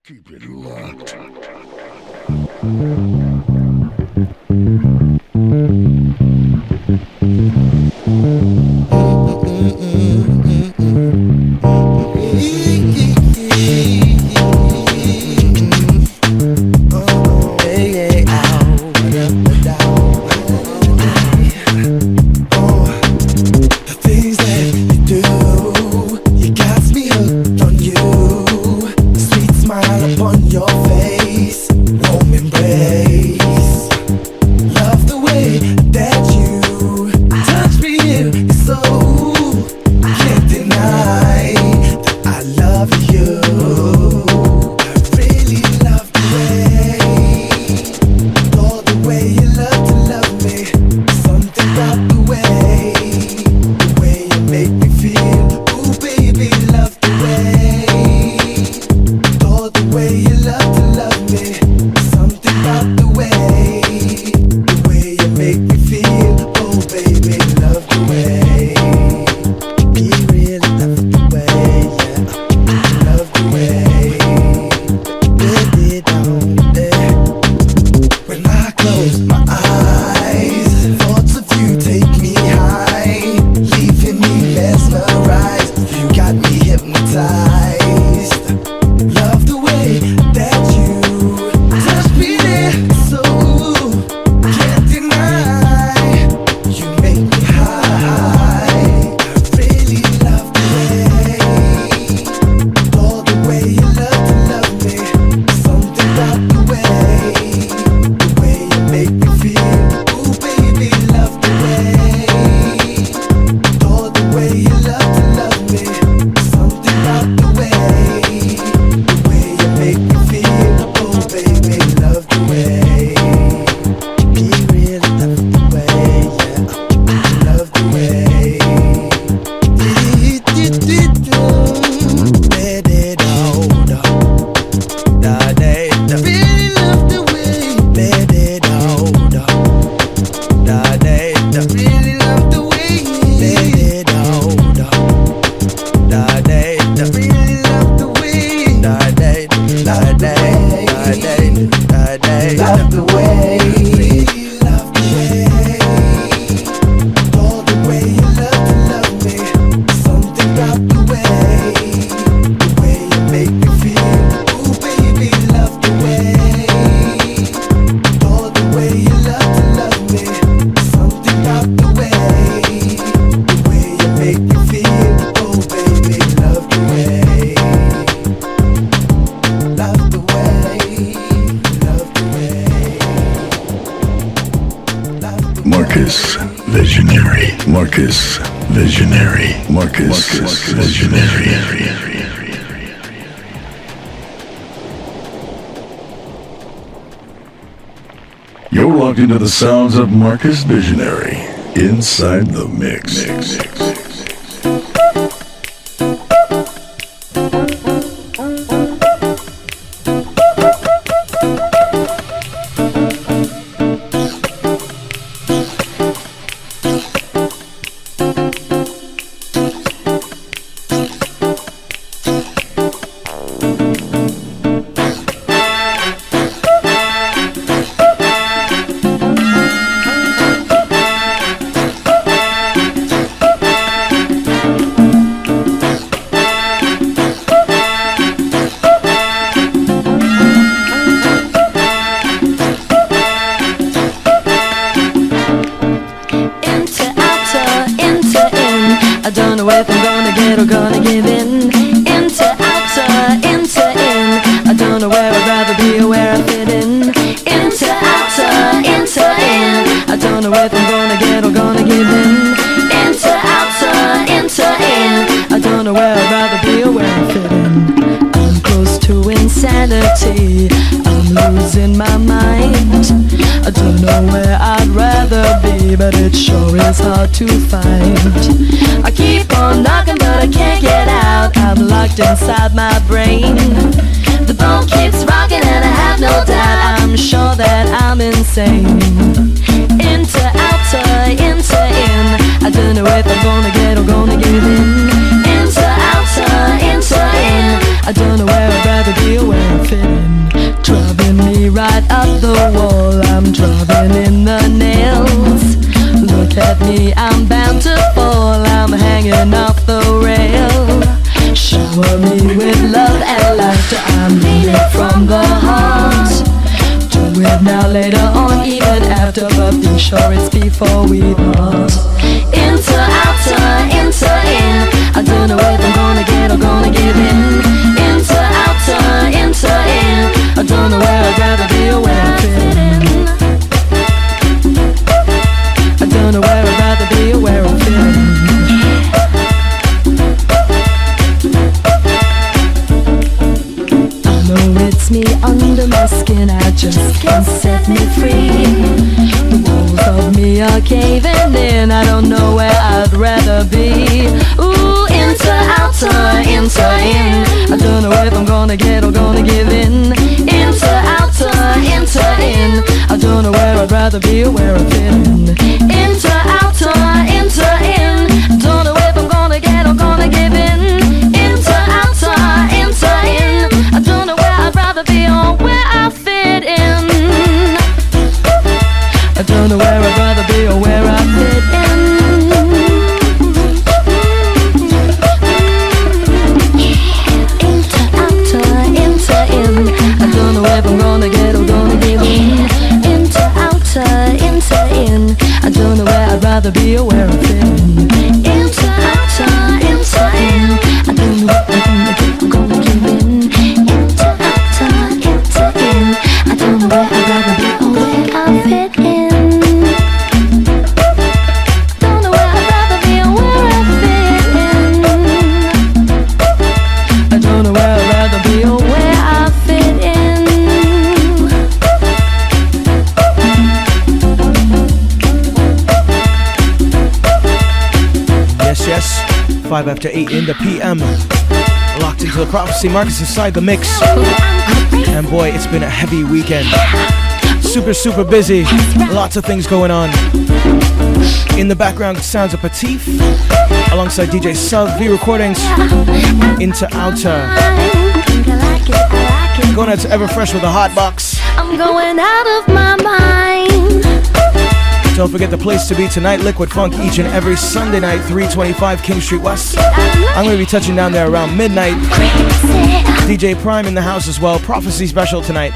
Keep it locked. Marcus Visionary. Marcus Visionary. Marcus Visionary. You're locked into the sounds of Marcus Visionary inside the mix. I don't know if I'm gonna get or gonna give in. Into, outer, into, in. I don't know where I'd rather be or where I fit in. Into, outer, into, in. I don't know if I'm gonna get or gonna give in. Into, outer, into, in. I don't know where I'd rather be or where I fit in. I'm close to insanity. I'm losing my mind. I don't know where I'd rather be, but it sure is hard to find. I keep on knocking but I can't get out. I'm locked inside my brain. The bone keeps rocking and I have no doubt. I'm sure that I'm insane. Into, outer, into, in. I don't know if I'm gonna get or gonna give in. Into, outer, into, in. I don't know where I'd rather be or where I fit fit in. Driving me right up the wall, I'm driving in the nails. Look at me, I'm bound to fall, I'm hanging off the rail. Shower me with love and laughter, I mean it from the heart. Do it now, later on, even after, but be sure it's before we part. Into, outer, into, in, I don't know if I'm gonna get or gonna give in. Into, outer, into, in, I don't know where I'd rather be or where I fit in. I don't know where I'd rather be or where I fit in. It's me under my skin, I just can't set me free. The walls of me are caving in, I don't know where I'd rather be. Ooh, into, outer, into, in, I don't know if I'm gonna get or gonna give in. Into, outer, into, in, I don't know where I'd rather be or where I fit in. Into, outer, into, in, I don't know if I'm gonna get or gonna give in. Into, outer, into, in, I don't know where I'd rather be or where I fit in. I don't know where I'd rather be or where I fit in. Into, outer, into, in, I don't know if I'm gonna get or gonna give in. Into, outer, into, in, I don't know where I'd rather be or where I fit in. Into, outer, into, in, I don't know if I'm gonna get or gonna give in. Into, outer, into, in, I don't know where I'd rather be or where I fit in. Don't know where I'd rather be or where I fit in. I don't know where I'd rather be or where I fit in. Yes, 5 after 8 in the PM. Locked into the prophecy, Marcus inside the mix. And boy, it's been a heavy weekend. Super busy. Lots of things going on. In the background, sounds of Patif alongside DJ Sub, V Recordings, Into, Outer. Going out to Everfresh with a hot box. I'm going out of my mind. Don't forget the place to be tonight, Liquid Funk, each and every Sunday night, 325 King Street West. I'm going to be touching down there around midnight. DJ Prime in the house as well. Prophecy special tonight.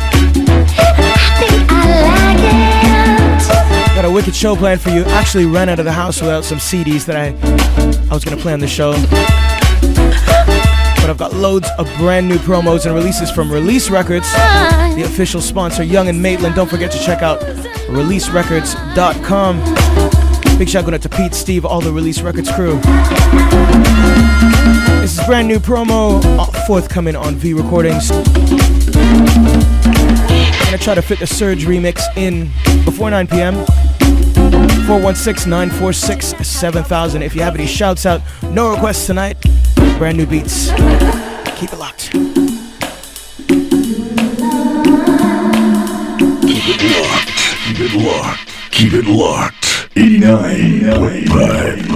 Got a wicked show planned for you. Actually ran out of the house without some CDs that I was going to play on the show. But I've got loads of brand new promos and releases from Release Records, the official sponsor, Young and Maitland. Don't forget to check out releaserecords.com. Big shout out to Pete, Steve, all the Release Records crew. This is brand new promo, forthcoming on V Recordings. I'm gonna try to fit the Surge remix in before 9 p.m. 416-946-7000. If you have any shouts out, no requests tonight. Brand new beats. Keep it locked. Keep it locked. Keep it locked. 89.5.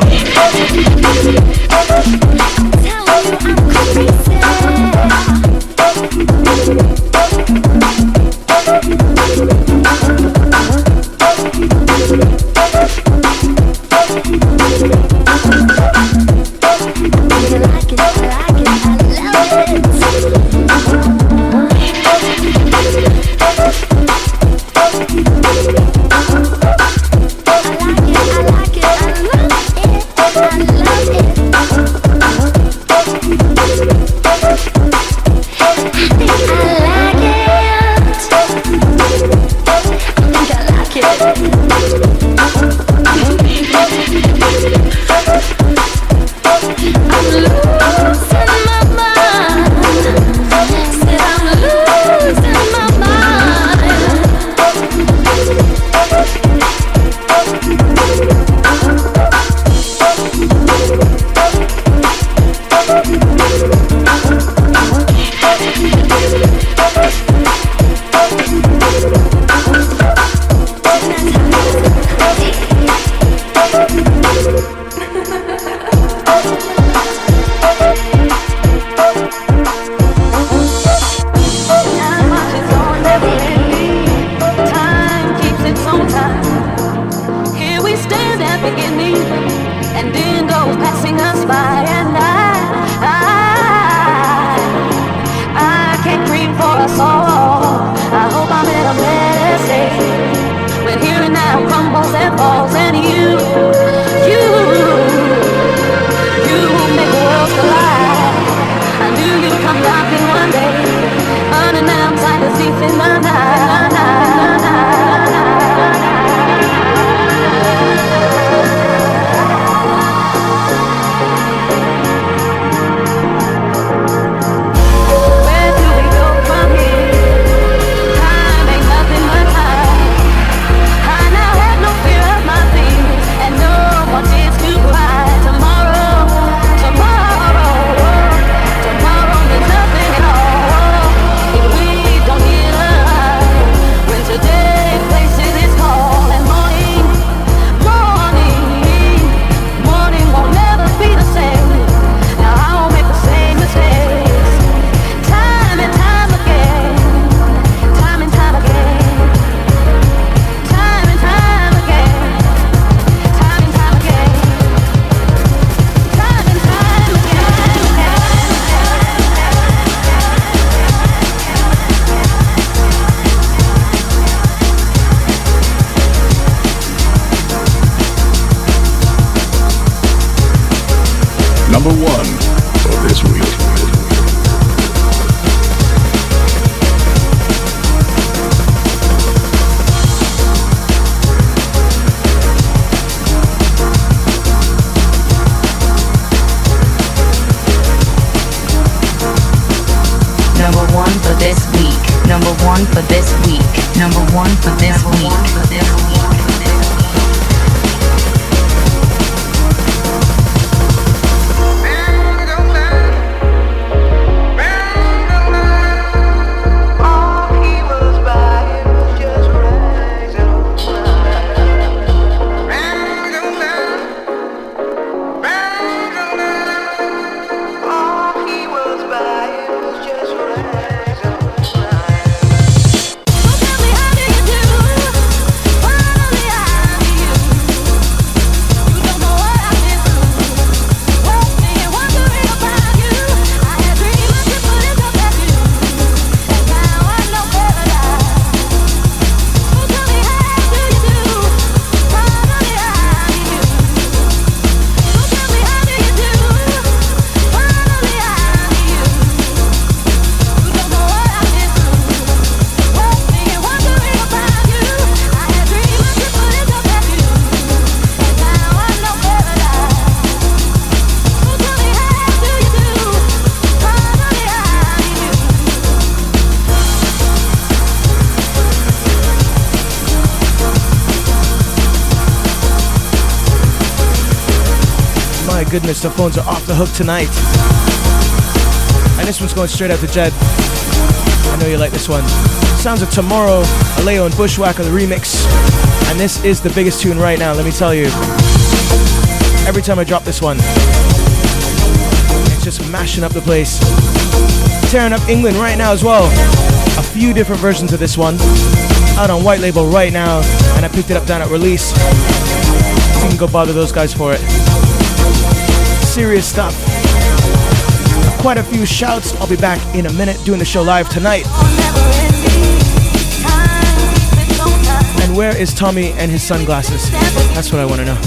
I like Number one for this week. Number one for this week. Goodness, the phones are off the hook tonight. And this one's going straight out to Jed. I know you like this one. Sounds of Tomorrow, Aleo and Bushwhacker, the remix. And this is the biggest tune right now, let me tell you. Every time I drop this one, it's just mashing up the place. Tearing up England right now as well. A few different versions of this one. Out on White Label right now. And I picked it up down at Release. So you can go bother those guys for it. Serious stuff. Quite a few shouts. I'll be back in a minute doing the show live tonight. And where is Tommy and his sunglasses? That's what I want to know.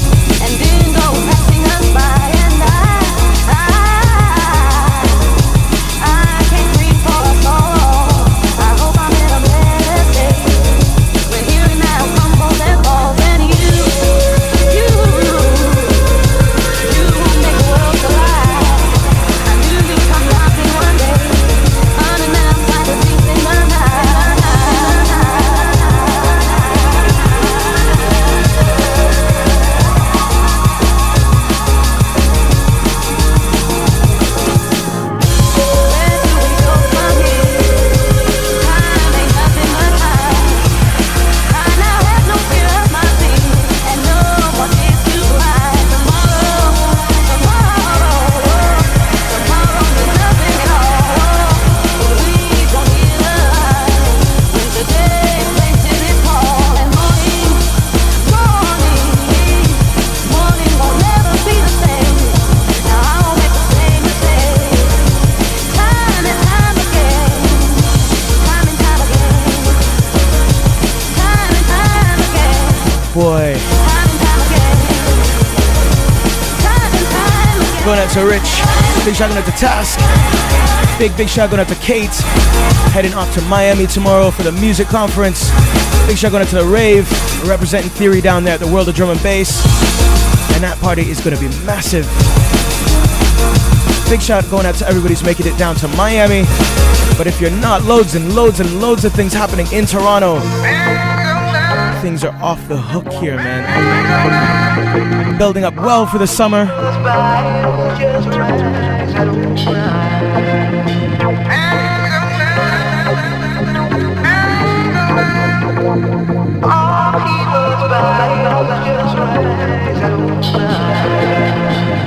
Boy. Going out to Rich. Big shout out to Task. Big shout out to Kate. Heading off to Miami tomorrow for the music conference. Big shout out to the Rave. Representing Theory down there at the World of Drum and Bass. And that party is going to be massive. Big shout going out to everybody who's making it down to Miami. But if you're not, loads and loads and loads of things happening in Toronto. Things are off the hook here, man. Building up well for the summer.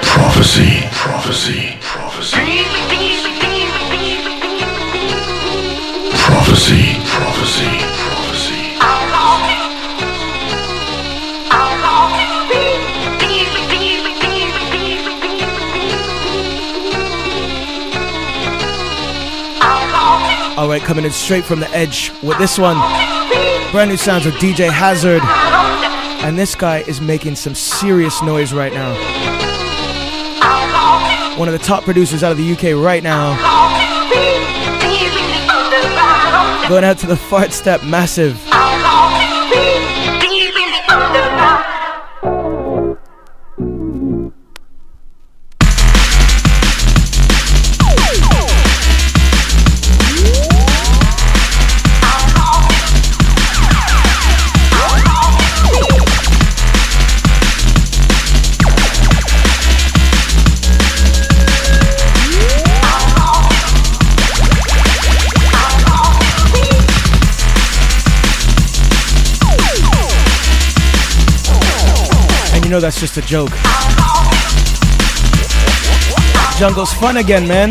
Prophecy, prophecy, prophecy. Prophecy, prophecy, prophecy. Alright, coming in straight from the edge with this one. Brand new sounds of DJ Hazard. And this guy is making some serious noise right now. One of the top producers out of the UK right now. Going out to the Fart Step Massive. know that's just a joke. Jungle's fun again, man.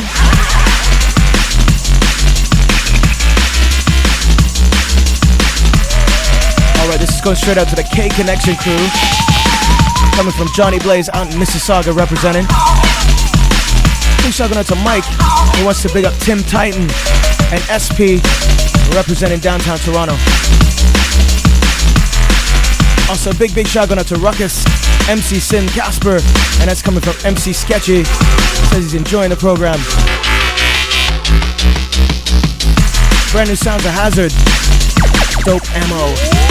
Alright, this is going straight out to the K Connection crew. Coming from Johnny Blaze out in Mississauga representing. Big shout out to Mike. He wants to big up Tim Titan and SP representing downtown Toronto. Also, big shout out to Ruckus, MC Sin Casper, and that's coming from MC Sketchy. Says he's enjoying the program. Brand new Sounds of Hazard. Dope ammo.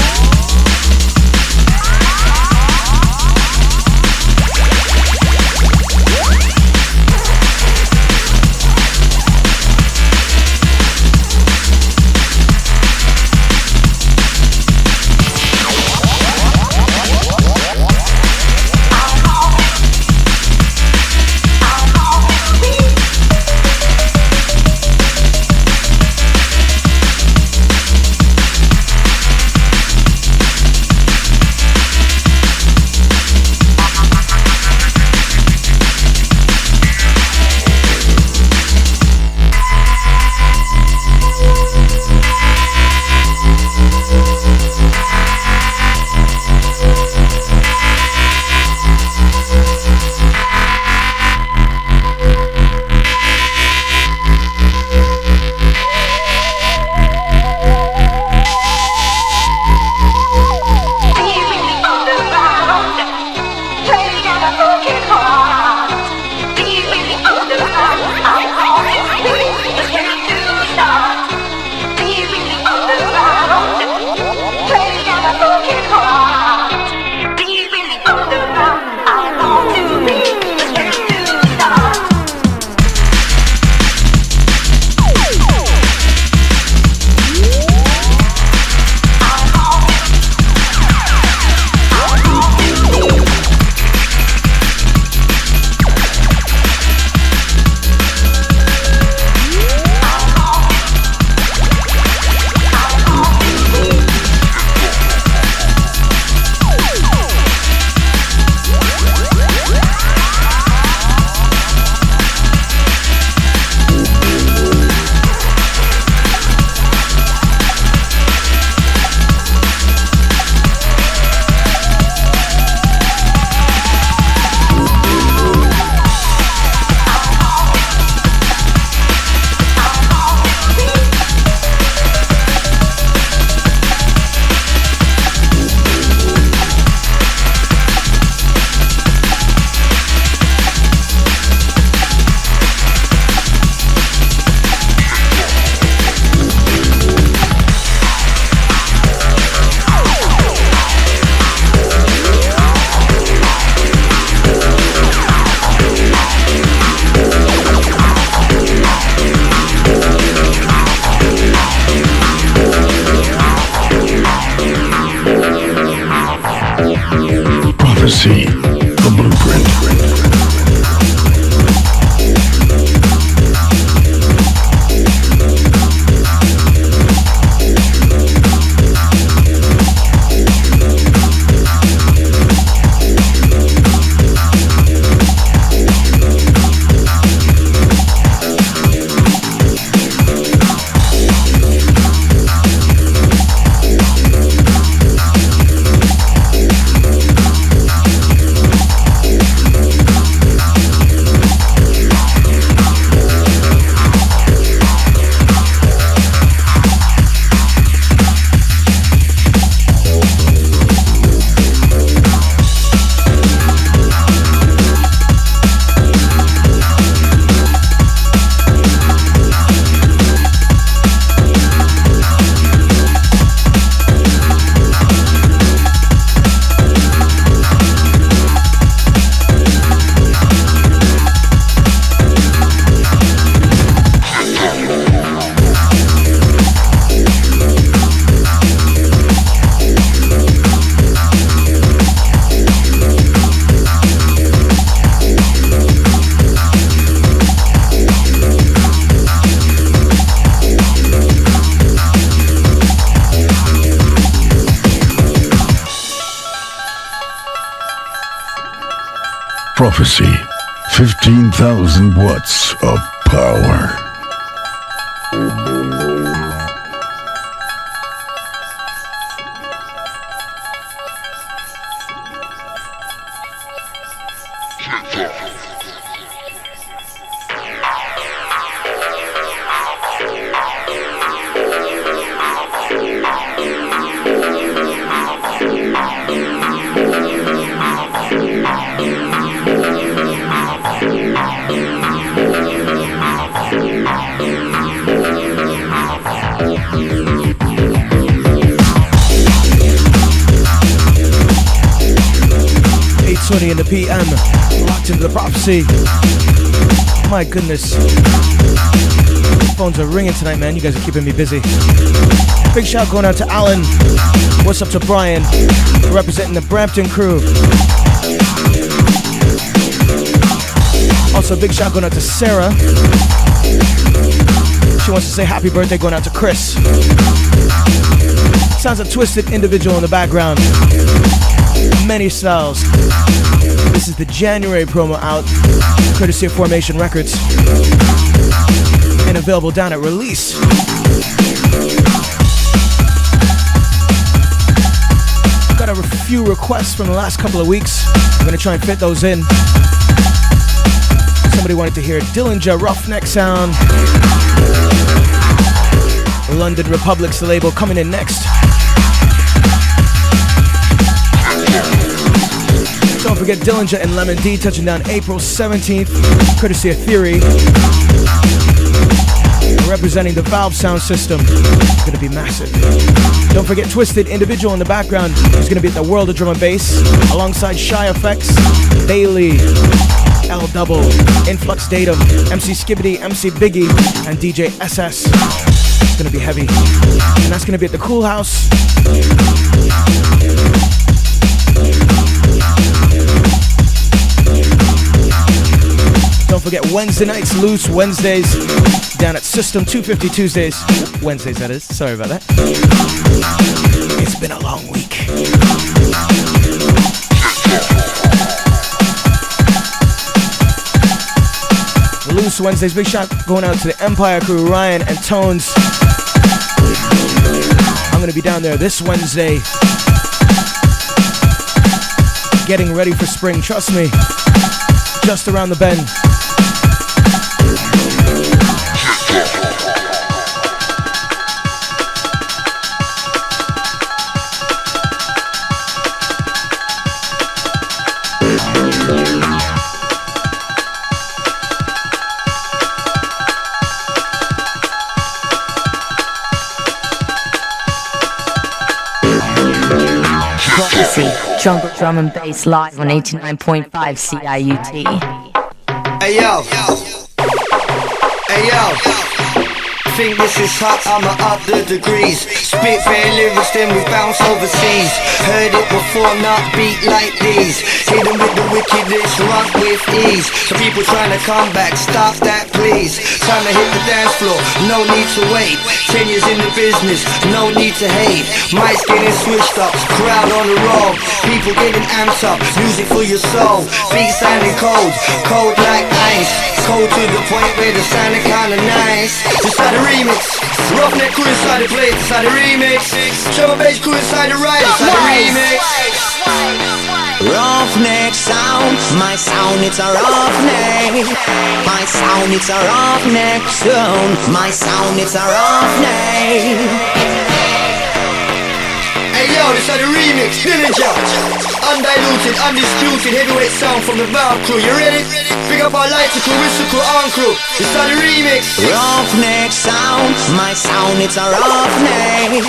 prophecy. 15,000 watts of power. In the PM, locked into the prophecy. My goodness, phones are ringing tonight, man. You guys are keeping me busy. Big shout going out to Alan. What's up to Brian, representing the Brampton crew. Also, big shout going out to Sarah. She wants to say happy birthday going out to Chris. Sounds a twisted individual in the background. Many styles. This is the January promo out, courtesy of Formation Records, and available down at release. Got a few requests from the last couple of weeks. I'm gonna try and fit those in. Somebody wanted to hear Dillinger Roughneck Sound. London Republic's the label coming in next. Don't forget Dillinger and Lemon D touching down April 17th, courtesy of Theory. Representing the Valve sound system. It's gonna be massive. Don't forget Twisted Individual in the background. He's gonna be at the World of Drum and Bass alongside Shy Effects, Bailey, L Double, Influx Datum, MC Skibbity, MC Biggie, and DJ SS. It's gonna be heavy. And that's gonna be at the Cool House. Don't forget Wednesday nights, Loose Wednesdays, down at System 250 Tuesdays. Wednesdays, that is. Sorry about that. It's been a long week. Loose Wednesdays, big shout going out to the Empire crew, Ryan and Tones. I'm going to be down there this Wednesday, getting ready for spring, trust me. Just around the bend. Jungle Drum and Bass live on 89.5 CIUT. Hey yo, hey yo. Think this is hot, I'ma up the degrees. Spit fair lyrics, then we bounce overseas. Heard it before, not beat like these. Hit 'em with the wickedness, rock with ease. So people trying to come back, stop that please. Time to hit the dance floor, no need to wait. 10 years in the business, no need to hate. Mics getting switched up, crowd on the roll. People getting amped up, music for your soul. Beats sounding cold, cold like ice. Cold to the point where the sounding kinda nice. Just had a remix, Roughneck crew inside the plate, inside the remix. Drum and bass crew inside the ride, inside the remix. Roughneck sound, my sound it's a roughneck. My sound it's a roughneck sound. My sound it's a roughneck. Hey yo, this is the remix, Dillinger. Undiluted, undisputed, heavyweight sound from the Valve crew. You ready? Big up our lights, crew, whistle crew, on crew. This is the remix. Roughneck sound, my sound it's a roughneck.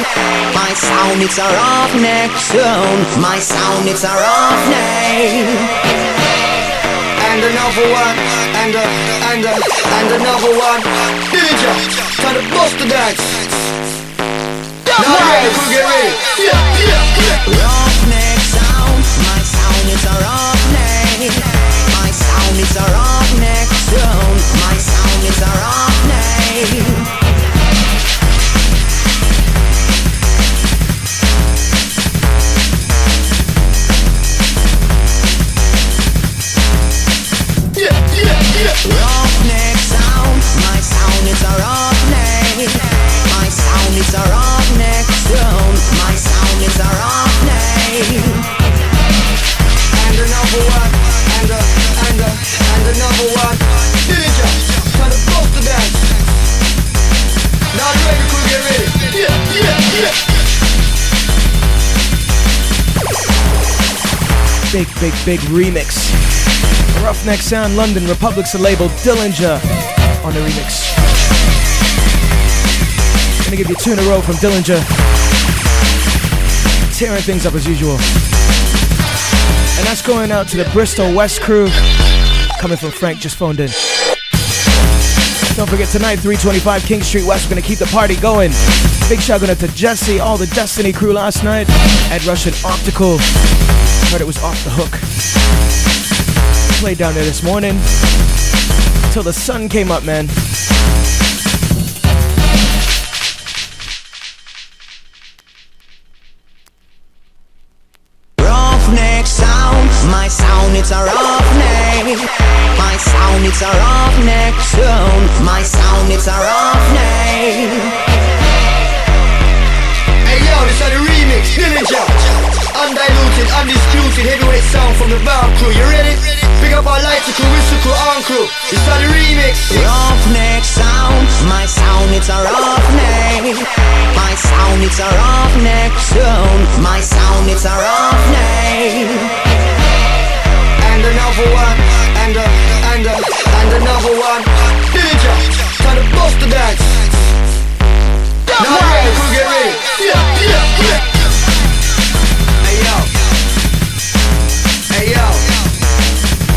My sound it's a roughneck sound. My sound it's a roughneck. And another one, and another one. Dillinger, try to bust the dance. Now ready, crew, get ready. Roughneck sound, my sound it's a roughneck. My sound it's a roughneck sound. My sound it's a roughneck. it's a rough name. And another one, and another one. Ninja, trying to bust the dance. Now you ready, crew, get ready. Yeah. Big remix. Roughneck Sound London, Republic's the label, Dillinger on the remix. Gonna give you 2 in a row from Dillinger. Tearing things up as usual. And that's going out to the Bristol West crew. Coming from Frank, just phoned in. Don't forget tonight, 325 King Street West, we're gonna keep the party going. Big shout out to Jesse, all the Destiny crew last night at Russian Optical. Heard it was off the hook. Played down there this morning till the sun came up, man. Roughneck sound, my sound it's a roughneck. My sound it's a roughneck sound. My sound it's a roughneck. Hey yo, this is the remix, Dillinger. Undiluted, undisputed, heavyweight sound from the Bound crew. You ready? Pick up our lights, crew, whistle crew, arm crew. This is the remix. Roughneck sound, my sound it's a roughneck. My sound it's a roughneck sound. My sound it's a roughneck. And another one, and another one. Dillinger, trying to bust the dance. Now you ready, crew, get ready. Yeah. Hey yo,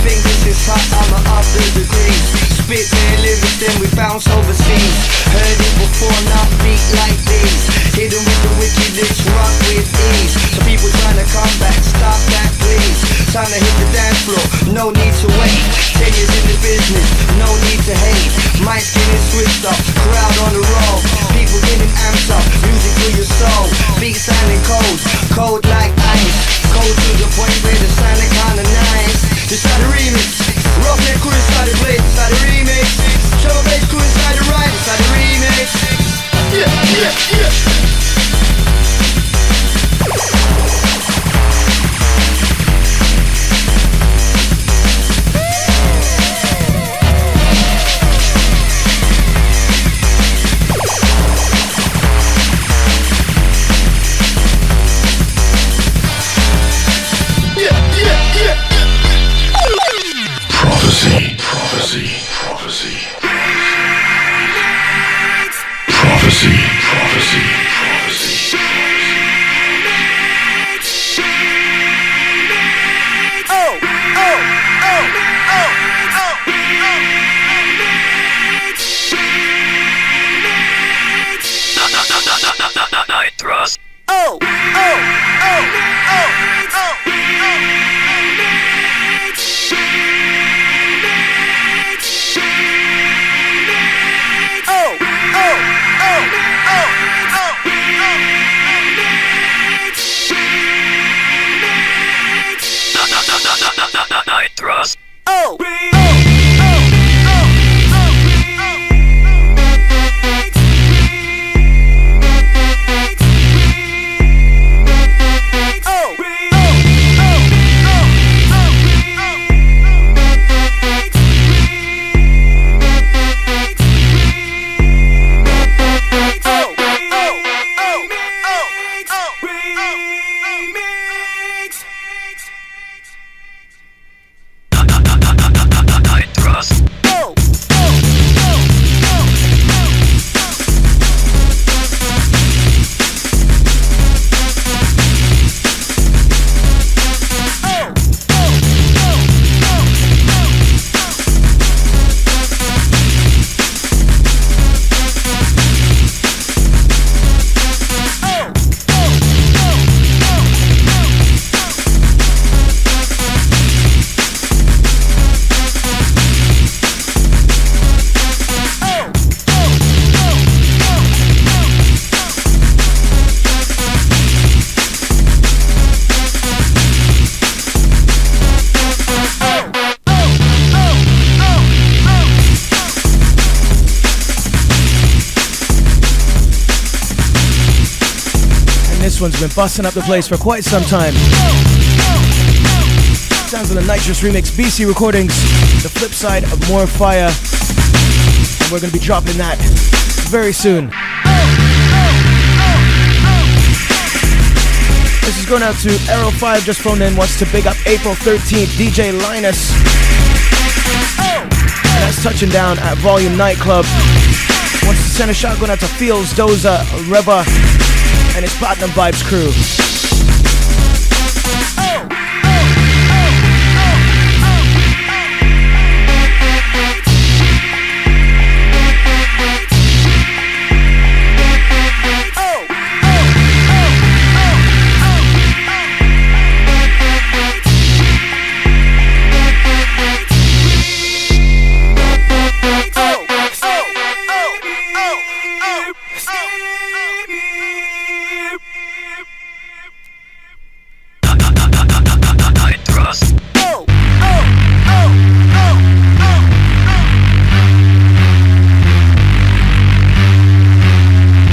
think this is hot, I'm up the degrees. Spit their lyrics, then we bounce overseas. Heard it before, not beat like these. Hidden with the wickedest, rock with ease. So people trying to come back, stop that please. Time to hit the dance floor, no need to wait. 10 years in the business, no need to hate. Mics getting switched up, crowd on the roll. People getting amped up, music for your soul. Beats sounding cold like ice. Cold to the point where the sounding kinda nice. This side the remix, Roughneck crew inside the place, inside the remix. Show bass crew inside the ride, inside the remix. Yeah. Prophecy. Thrust. Thrust. This one's been busting up the place for quite some time. Sounds of the Nitrous remix, BC Recordings, the flip side of More Fire. And we're gonna be dropping that very soon. This is going out to Arrow 5, just phoned in, wants to big up April 13th, DJ Linus. And that's touching down at Volume Nightclub. Wants to send a shot going out to Fields, Doza, Reva, and his Platinum Vibes crew.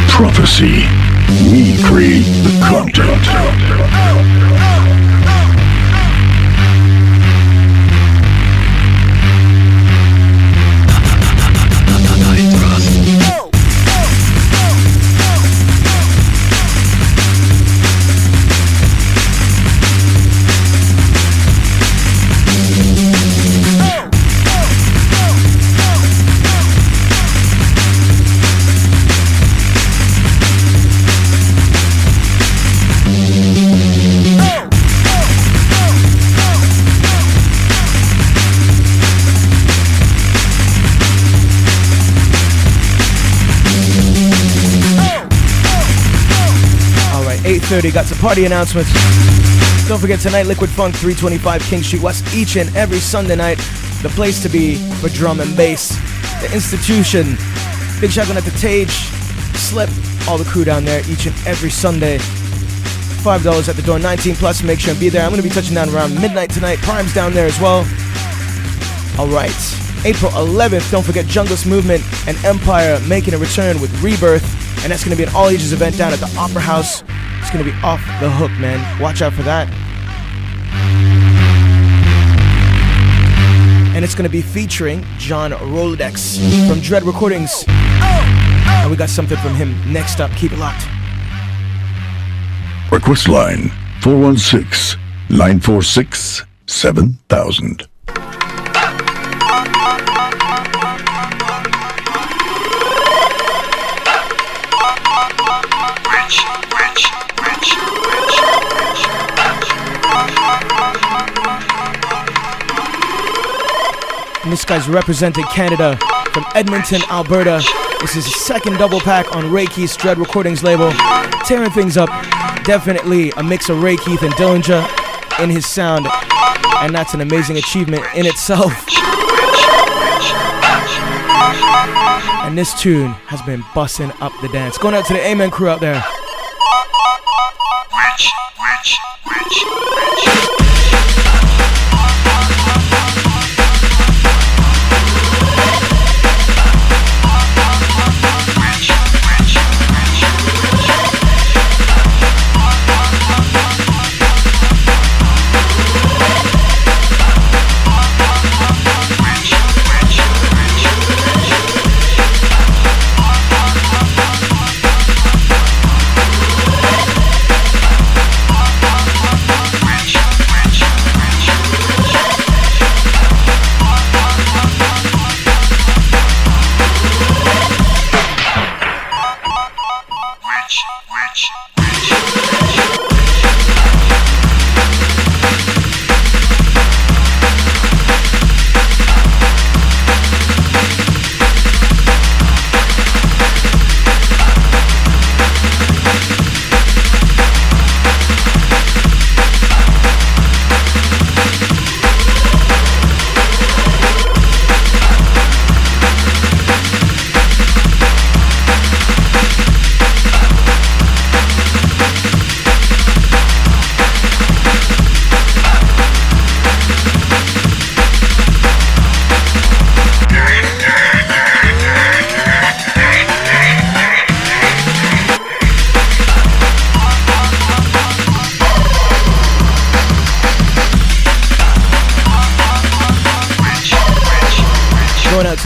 Prophecy. We create the content. Got some party announcements. Don't forget tonight, Liquid Funk 325 King Street West, each and every Sunday night. The place to be for drum and bass. The Institution. Big shout out to Tage, Slip, all the crew down there each and every Sunday. $5 at the door, 19 plus. Make sure and be there. I'm going to be touching down around midnight tonight. Prime's down there as well. All right. April 11th, don't forget Jungles Movement and Empire making a return with Rebirth. And that's going to be an all ages event down at the Opera House. It's gonna be off the hook, man. Watch out for that. And it's gonna be featuring John Rolodex from Dread Recordings. And we got something from him next up. Keep it locked. Request line 416-946-7000. And this guy's represented Canada from Edmonton, Alberta. This is his second double pack on Ray Keith's Dread Recordings label. Tearing things up. Definitely a mix of Ray Keith and Dillinger in his sound. And that's an amazing achievement in itself. And this tune has been busting up the dance. Going out to the Amen crew out there.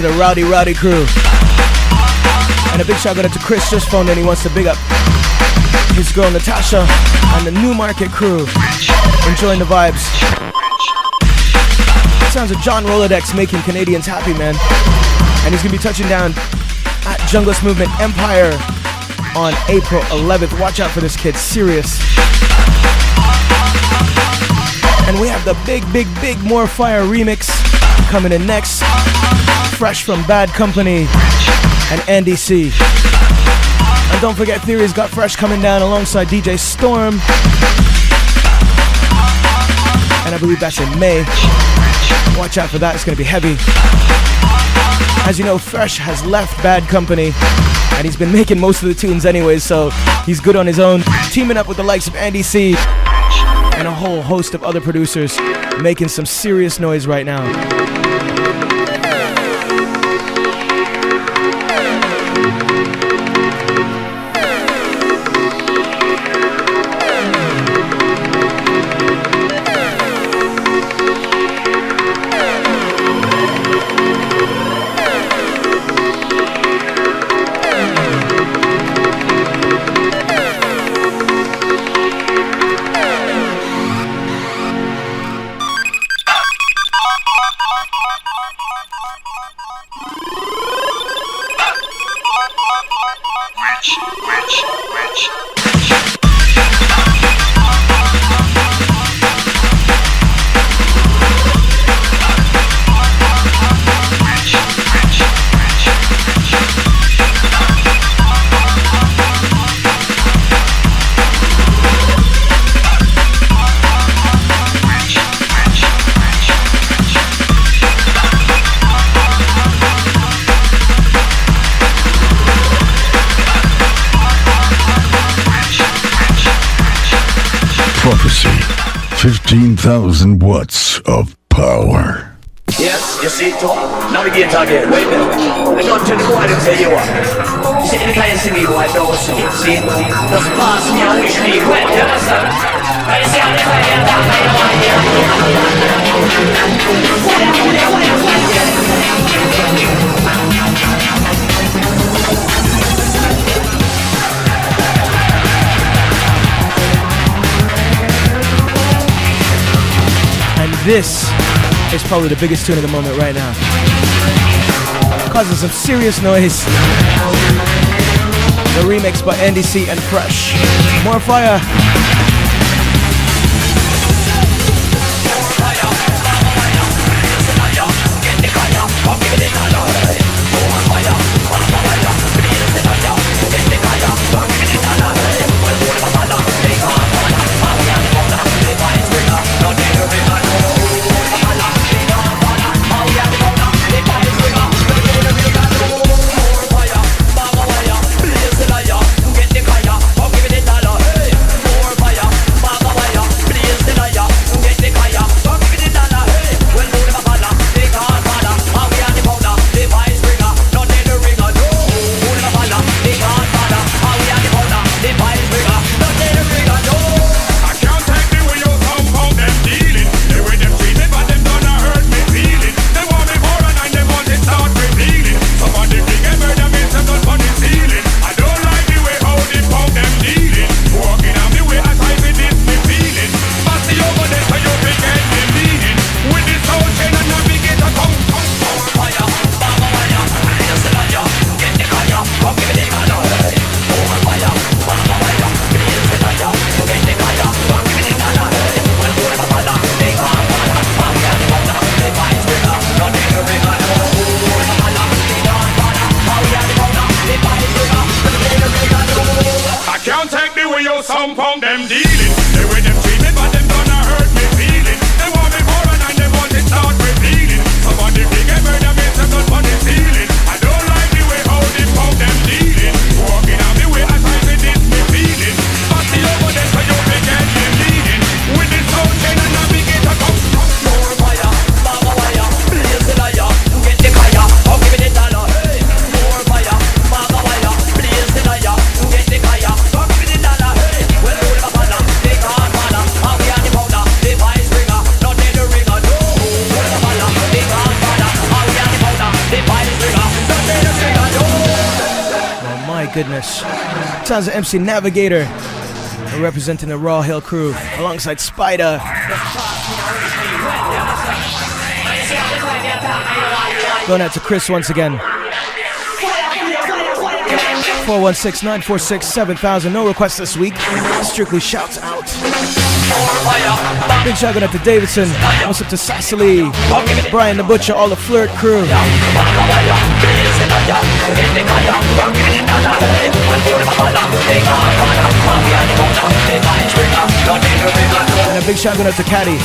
to the Rowdy crew. And a big shout out to Chris, just phoned in. He wants to big up his girl Natasha and the Newmarket crew. Enjoying the vibes. Sounds of John Rolodex making Canadians happy, man. And he's gonna be touching down at Junglist Movement Empire on April 11th. Watch out for this kid, serious. And we have the big More Fire remix coming in next. Fresh from Bad Company and Andy C. And don't forget, Theory's got Fresh coming down alongside DJ Storm. And I believe that's in May. Watch out for that, it's gonna be heavy. As you know, Fresh has left Bad Company, and he's been making most of the tunes anyways, so he's good on his own. Teaming up with the likes of Andy C and a whole host of other producers, making some serious noise right now. Prophecy, 15,000 watts of power. Yes, you see it, navigate again. Wait a minute. I don't tell the boy them say you are. See, anytime you see me, boy, don't see. See, just pass me and wish me well, you understand? I see how they play it down, I know I hear. And this is probably the biggest tune of the moment right now. Causing some serious noise. The remix by Andy C and Fresh. More Fire. Some from them dealing. The way them treat me, but them gonna hurt me feeling. They want me more and they want it start revealing. Somebody big and murder me, so good on the ceiling. I don't like the way how they from them dealing. Walking on the way, I try to diss me feeling. But the over there, so you can get me bleeding. With this whole chain and navigator come. More fire, mama wire, blaze the liar. Get the fire, I'll give it $1. Hey, more fire, mama wire, blaze the liar. Get the fire, I'll give it $1. Well, all of a sudden, they can't goodness. Sounds of MC Navigator. Representing the Raw Hill crew alongside Spider. Going out to Chris once again. 416-946-7000. No requests this week. Strictly shouts out. Big shout out to Davidson. What's up to Cecily, Brian the Butcher, all the Flirt crew. And a big shout out to Caddy.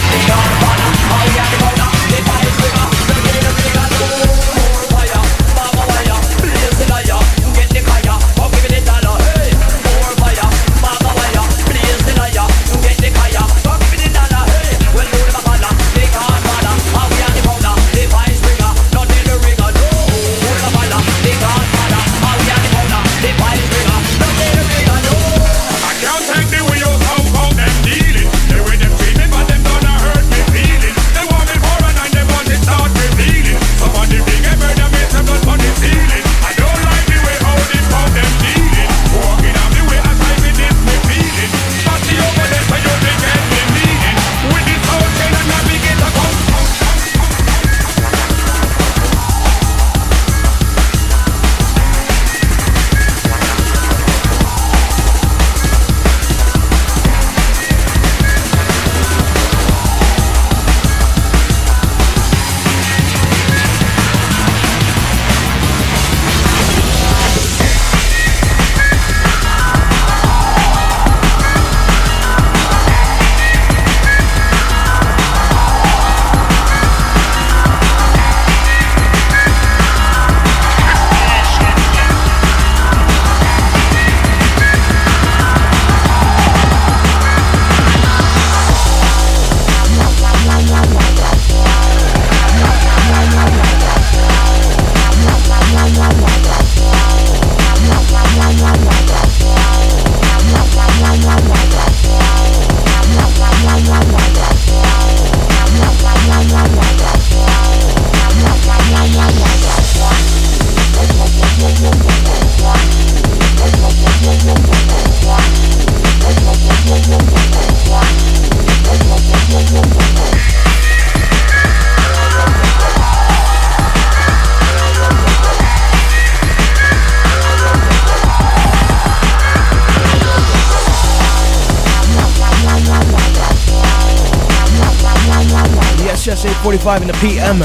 Yes, 8:45 in the PM.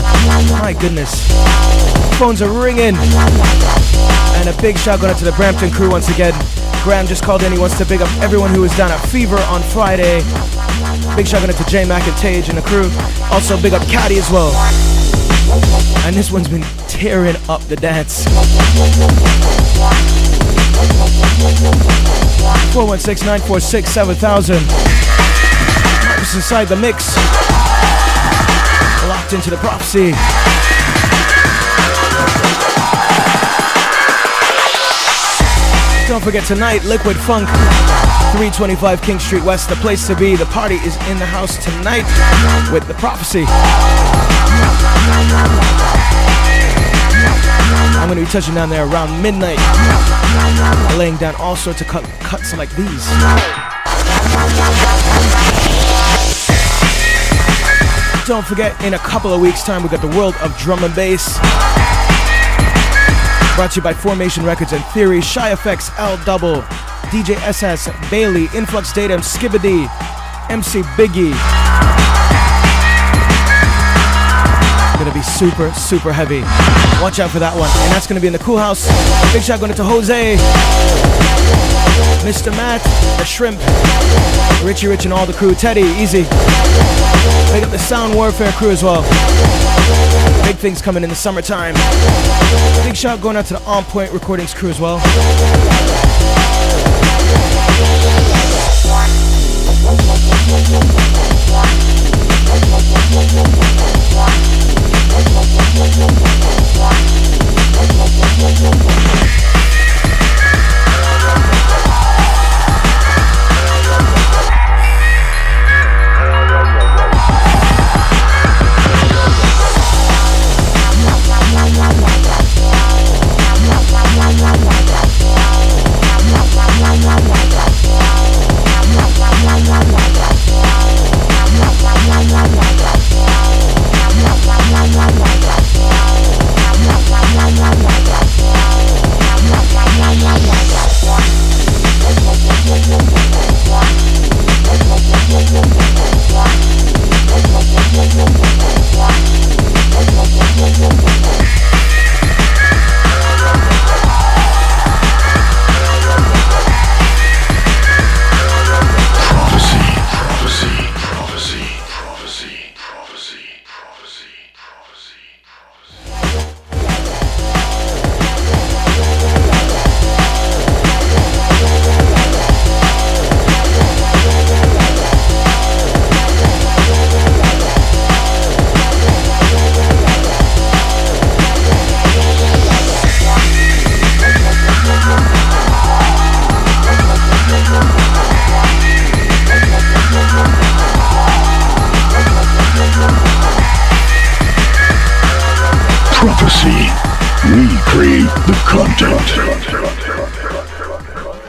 My goodness. Phones are ringing. And a big shout out to the Brampton crew once again. Graham just called in. He wants to big up everyone who was down at Fever on Friday. Big shout out to J Mac and Tage and the crew. Also big up Caddy as well. And this one's been tearing up the dance. 416-946-7000. Marcus inside the mix. Locked into the prophecy. Don't forget tonight, Liquid Funk, 325 King Street West, the place to be. The party is in the house tonight with the prophecy. I'm going to be touching down there around midnight, laying down all sorts of cuts like these. Don't forget, in a couple of weeks' time, we got the World of Drum and Bass. Brought to you by Formation Records and Theory, Shy FX, L Double, DJ SS, Bailey, Influx Datum, Skibbity, MC Biggie. Gonna be super, super heavy. Watch out for that one. And that's gonna be in the Cool House. Big shout going to Jose, Mr. Matt, the Shrimp, Richie Rich and all the crew, Teddy, Easy. Big up the Sound Warfare crew as well. Big things coming in the summertime. Big shout going out to the On Point Recordings crew as well.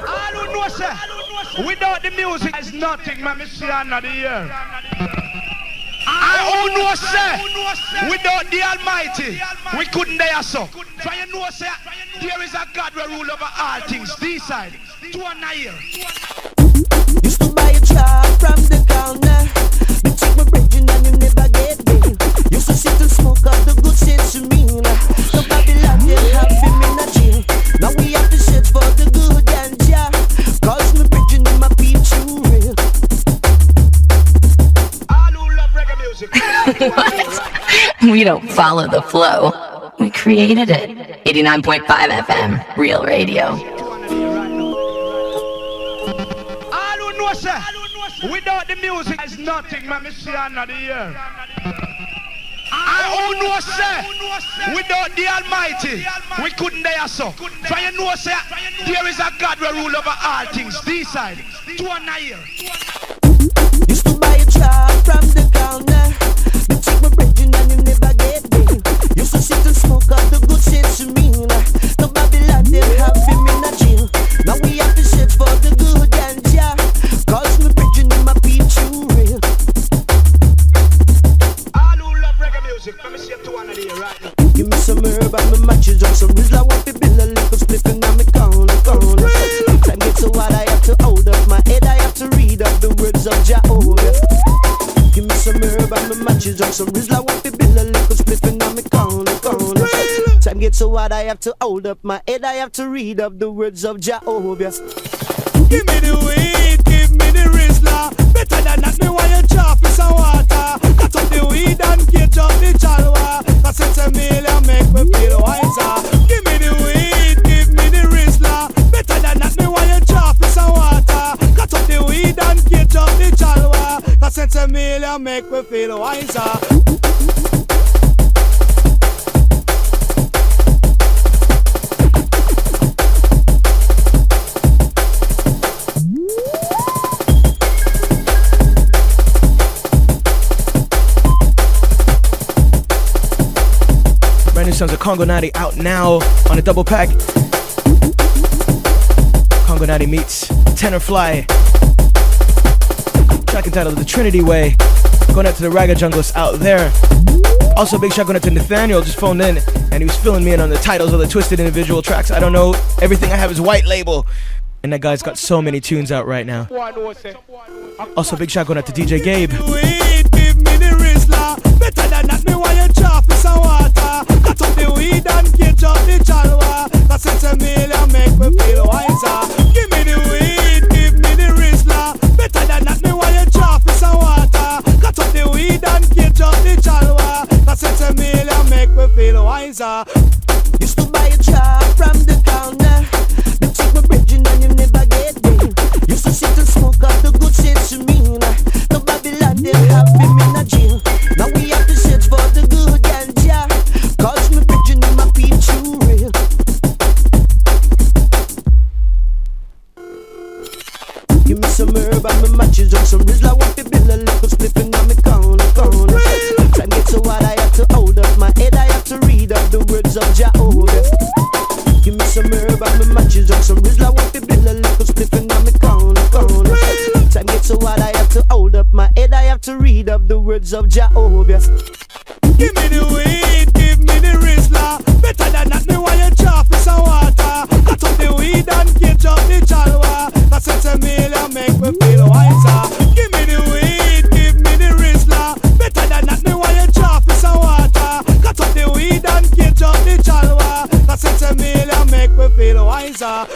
All who know, sir, without the music is nothing, man. Me see another year. All who know, sir, without the Almighty, we couldn't dare so. For you know, sir, there is a God who rule over all things. This side, 2 and a year. Used to buy a truck from the corner. Me take my bridging and you never get me. Used to sit and smoke up the good sense of me. No Babylon, they have him in a jail. Now we have to search for the good and yeah. Cause me bridging in my peep too real. All who love reggae music. We don't follow the flow. We created it. 89.5 FM, Real Radio. Without the music is nothing, man. Me see another year. I know, sir, without the Almighty, we couldn't dare so. For you know, sir, there is a God who rule over all things. This side, 2 and a year. Used to buy a truck from the corner. Me take my bridging and you never get me. Used to sit and smoke up the good sense of me. No Babylon, they have him in a jail. Now we have to search for the good and yeah. Cause me bridging in my peep too real. All who love reggae music, let me see 2 and a year right now. Give me some herb and my matches on some Rizla. Want to build a little spliffing on me corner. Time gets so hard I have to hold up my head. I have to read up the words of Jehovah. Give me some herb and my matches on some Rizla. Want to build a little spliffing on me corner. Time gets so hard I have to hold up my head. I have to read up the words of Jehovah. Give me the weed, give me the Rizla. Better than that, me want you chop with some water. Cut up the weed and catch up the chalwa. Cause it's a meal and make me feel wiser. Give me the weed, give me the Rizla. Better than that, me want you chop with some water. Cut up the weed and catch up the chalwa. Cause it's a meal and make me feel wiser. Brand new songs of Congo Natty out now on a double pack. Congo Natty meets Tenorfly. Track entitled The Trinity Way. Going out to the Raga Junglers out there. Also, big shout going out to Nathaniel, just phoned in and he was filling me in on the titles of the Twisted individual tracks. I don't know, everything I have is white label. And that guy's got so many tunes out right now. Also, big shout going out to DJ Gabe. Give me the Rizla. Better than that, me want you chop with some water. Cut up the weed and catch up the chalwa. Cause it's a meal and make me feel wiser. Give me the weed, give me the Rizla. Better than that, me want you chop with some water. Cut up the weed and catch up the chalwa. Cause it's a meal and make me feel wiser. Used to buy a truck from the corner. Me take my bridging and you never get me. Used to sit and smoke up the good sense of me. No Babylon, they have him in a jail. Now we have to search for the good and yeah. Cause me bridging in my peep too real. Give me some herb and my matches on some Rizla. Want to build a little spliffing on me corner. Time gets so hard I have to hold up my head. I have to read up the words of Jehovah. Give me some herb and my matches on some Rizla. Want to build a little spliffing on me corner. Time gets so hard I have to hold up my head. I have to read up the words of Jehovah. Give me the weed, give me the Rizla. Better than that, me want you chop with some water. Cut up the weed and catch up the chalwa. Cause it's a meal and make me feel wiser. Give me the weed, give me the Rizla. Better than that, me want you chop with some water. Cut up the weed and catch up the chalwa. Cause it's a meal and make me feel wiser.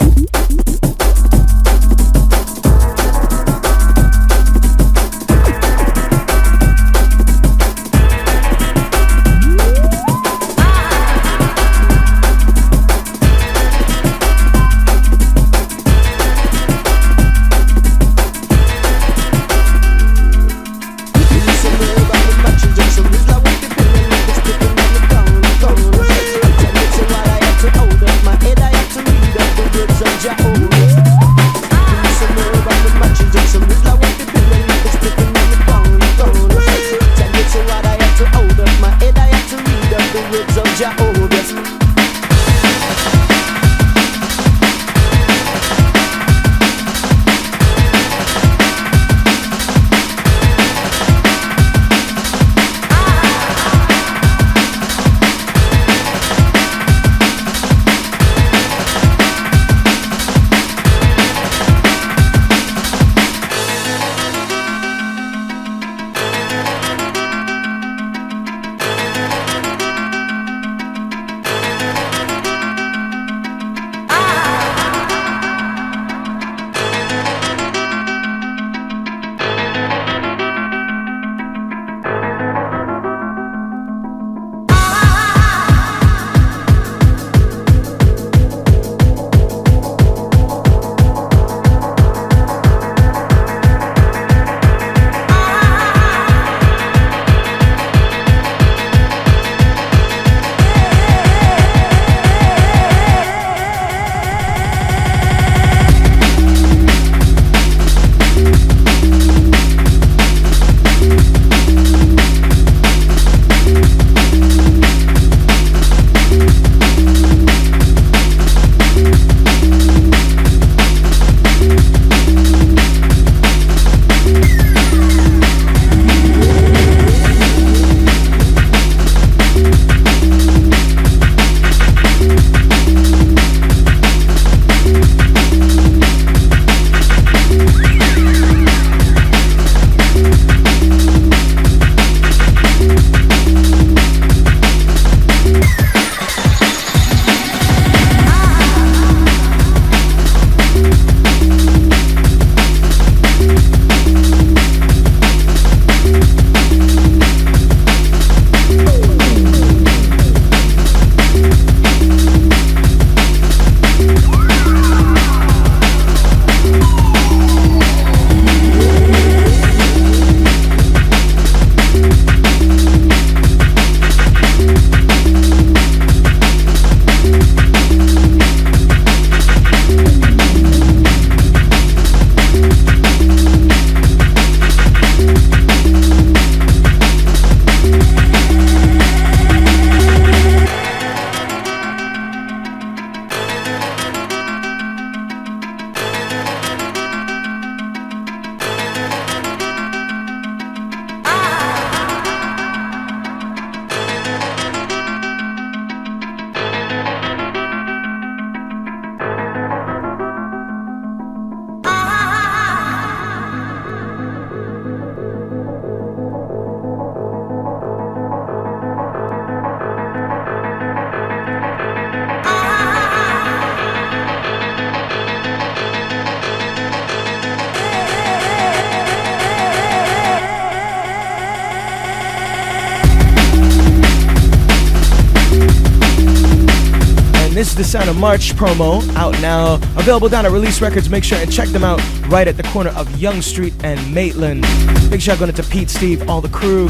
the Sound of March promo out now. Available down at Release Records. Make sure and check them out right at the corner of Young Street and Maitland. Big shout going to Pete, Steve, all the crew.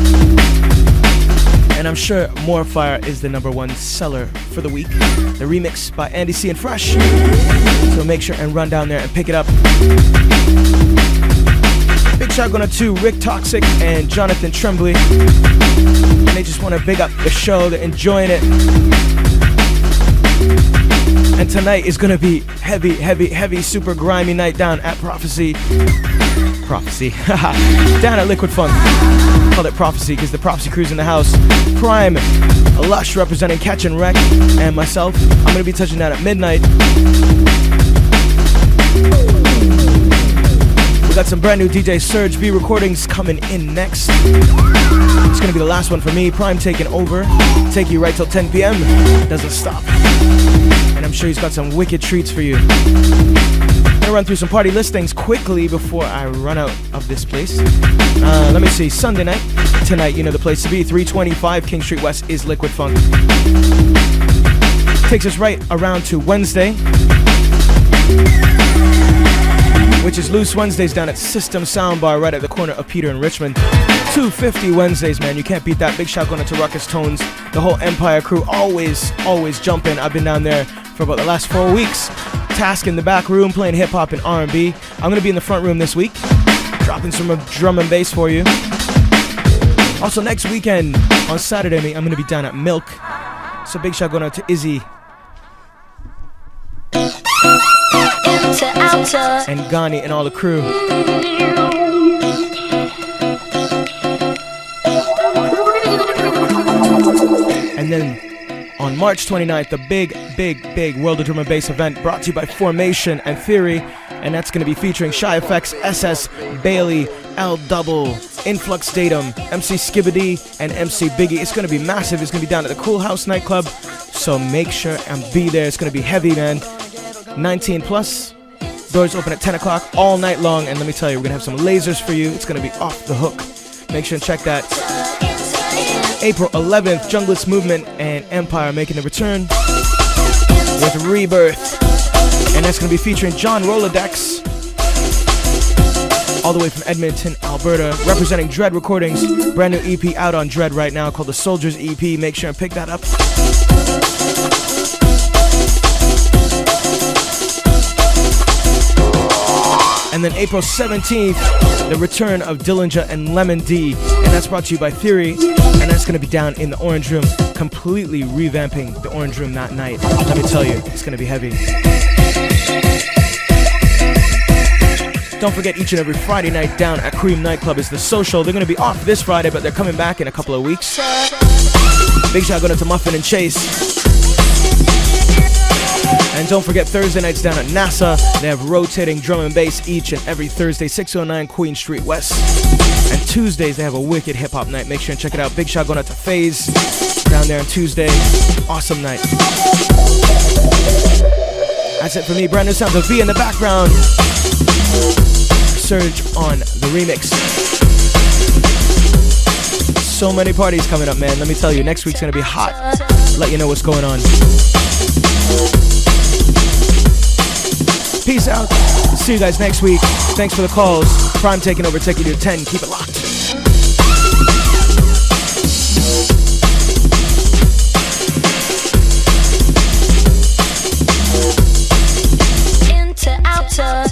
And I'm sure More Fire is the #1 seller for the week. The remix by Andy C and Fresh. So make sure and run down there and pick it up. Big shout going to Rick Toxic and Jonathan Tremblay. And they just want to big up the show. They're enjoying it. And tonight is going to be heavy, super grimy night down at Prophecy. Down at Liquid Funk. Call it Prophecy because the Prophecy crew's in the house. Prime, Lush representing Catch and Wreck, and myself. I'm going to be touching down at midnight. We got some brand new DJ Surge V recordings coming in next. It's going to be the last one for me. Prime taking over. Take you right till 10 p.m. Doesn't stop. And I'm sure he's got some wicked treats for you. I'm gonna run through some party listings quickly before I run out of this place. Let me see. Sunday night, tonight, you know the place to be. 325 King Street West is Liquid Funk. Takes us right around to Wednesday, which is Loose Wednesdays down at System Soundbar right at the corner of Peter and Richmond. 250 Wednesdays, man. You can't beat that. Big shout going to Ruckus Tones. The whole Empire crew always jumping. I've been down there for about the last 4 weeks. Task in the back room playing hip-hop and R&B. I'm going to be in the front room this week, dropping some drum and bass for you. Also, next weekend, on Saturday, I'm going to be down at Milk. So big shout going out to Izzy and Ghani and all the crew. And then on March 29th, the big World of Drum and Bass event brought to you by Formation and Theory. And that's going to be featuring Shy FX, SS, Bailey, L Double, Influx Datum, MC Skibbity, and MC Biggie. It's going to be massive. It's going to be down at the Cool House nightclub. So make sure and be there. It's going to be heavy, man. 19 plus. Doors open at 10 o'clock all night long. And let me tell you, we're going to have some lasers for you. It's going to be off the hook. Make sure and check that. April 11th, Junglist Movement and Empire making a return with Rebirth. And that's going to be featuring John Rolodex, all the way from Edmonton, Alberta, representing Dread Recordings. Brand new EP out on Dread right now called the Soldiers EP. Make sure and pick that up. And then April 17th, the return of Dillinger and Lemon D. And that's brought to you by Theory. And that's going to be down in the Orange Room, completely revamping the Orange Room that night. Let me tell you, it's going to be heavy. Don't forget, each and every Friday night down at Cream Nightclub is the Social. They're going to be off this Friday, but they're coming back in a couple of weeks. Big shout going out to Muffin and Chase. And don't forget, Thursday nights down at NASA, they have rotating drum and bass each and every Thursday, 609 Queen Street West. And Tuesdays, they have a wicked hip-hop night. Make sure and check it out. Big shout going out to FaZe down there on Tuesday. Awesome night. That's it for me. Brand new sounds of V in the background. Surge on the remix. So many parties coming up, man. Let me tell you, next week's going to be hot. Let you know what's going on. Peace out. See you guys next week. Thanks for the calls. Prime taking over, taking you to 10. Keep it locked. Into outer.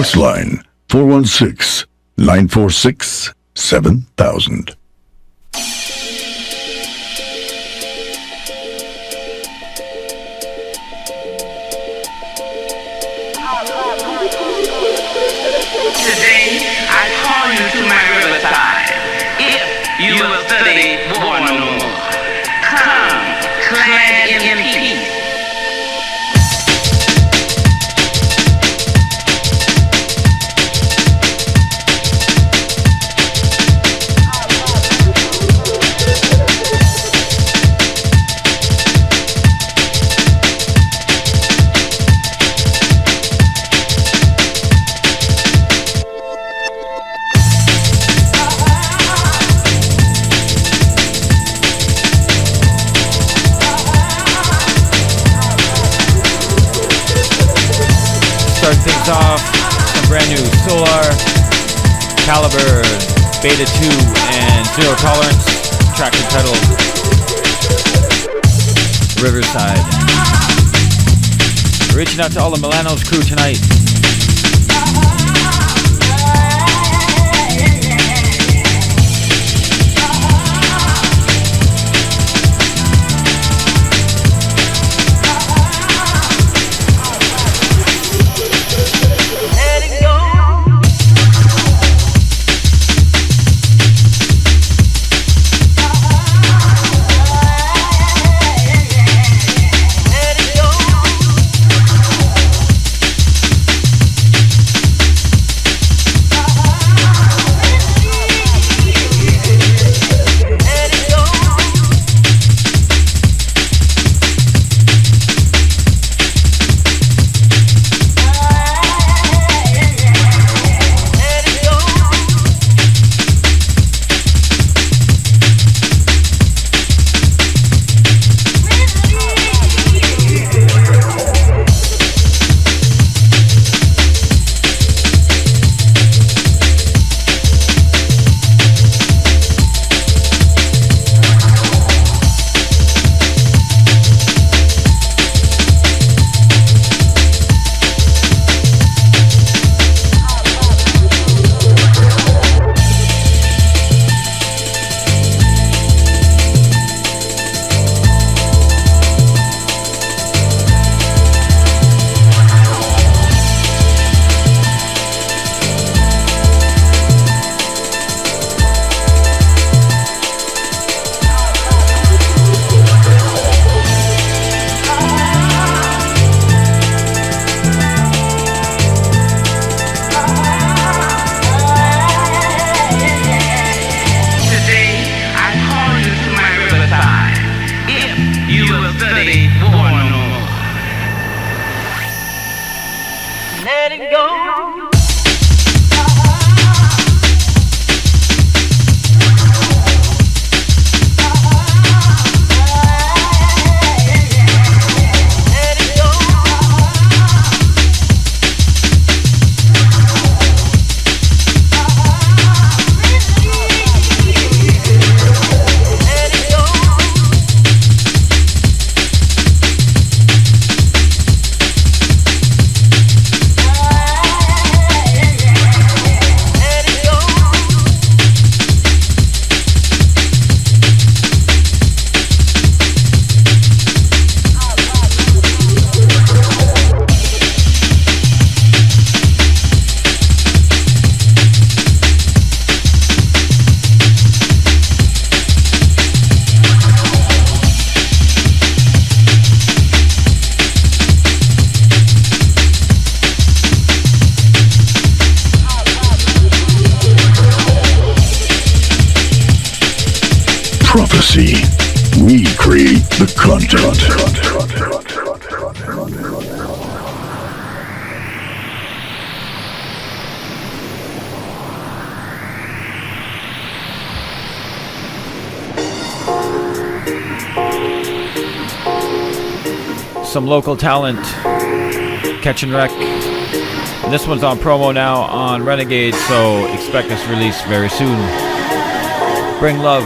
request line 416-946-7000. Today, I call you to my riverside. If you will study war no more, come, clad in peace. Start things off, some brand new Solar, Caliber, Beta 2, and Zero Tolerance, track entitled Riverside. Reaching out to all the Milano's crew tonight. Prophecy. We create the content. Some local talent, Catch and Wreck. And this one's on promo now on Renegade, so expect this release very soon. Bring love.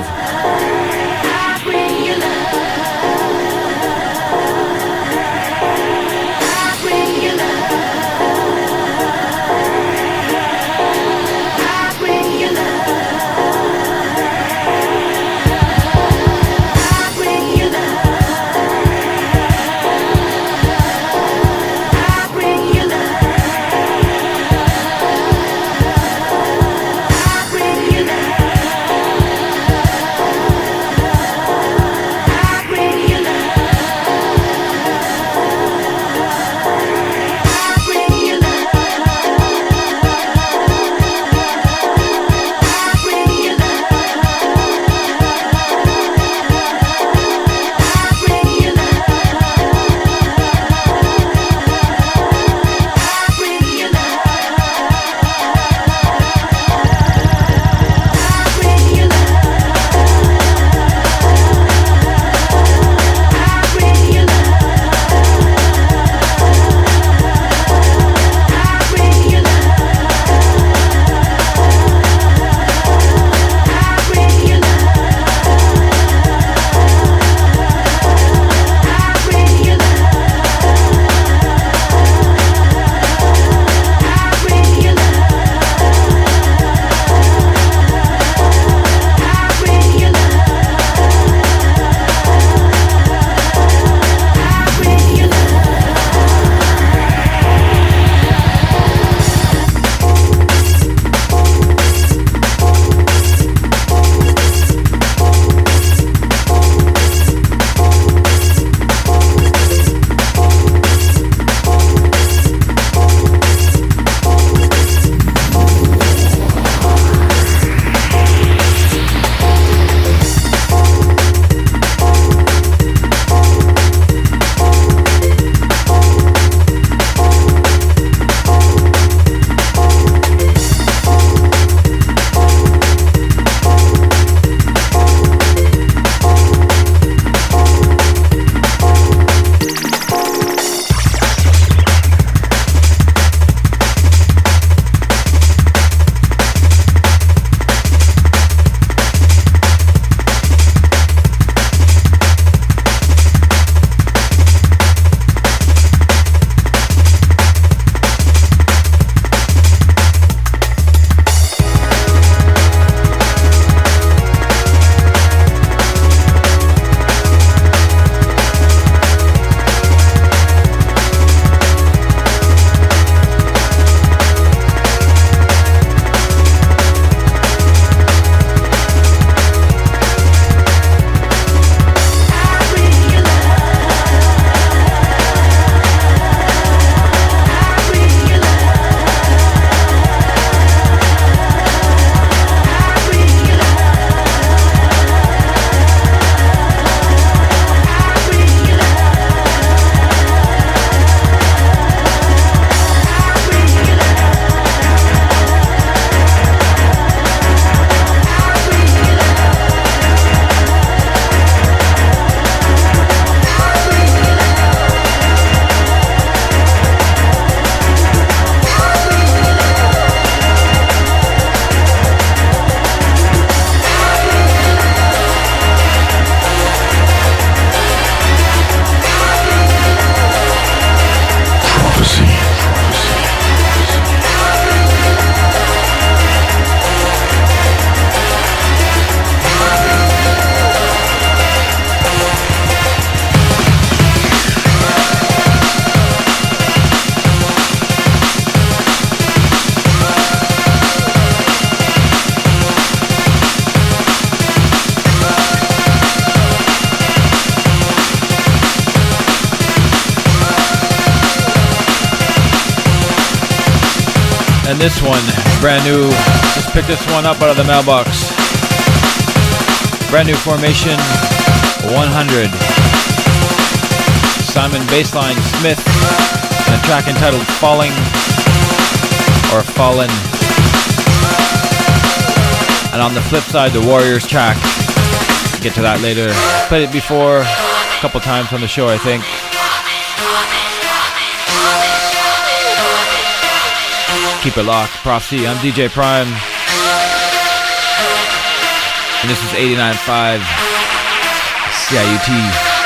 And this one, brand new. Just picked this one up out of the mailbox. Brand new formation, 100. Simon Bassline Smith, and a track entitled Falling or Fallen. And on the flip side, the Warriors track. Get to that later. Played it before, a couple times on the show, I think. Keep it locked. Prof C, I'm DJ Prime. And this is 89.5 CIUT.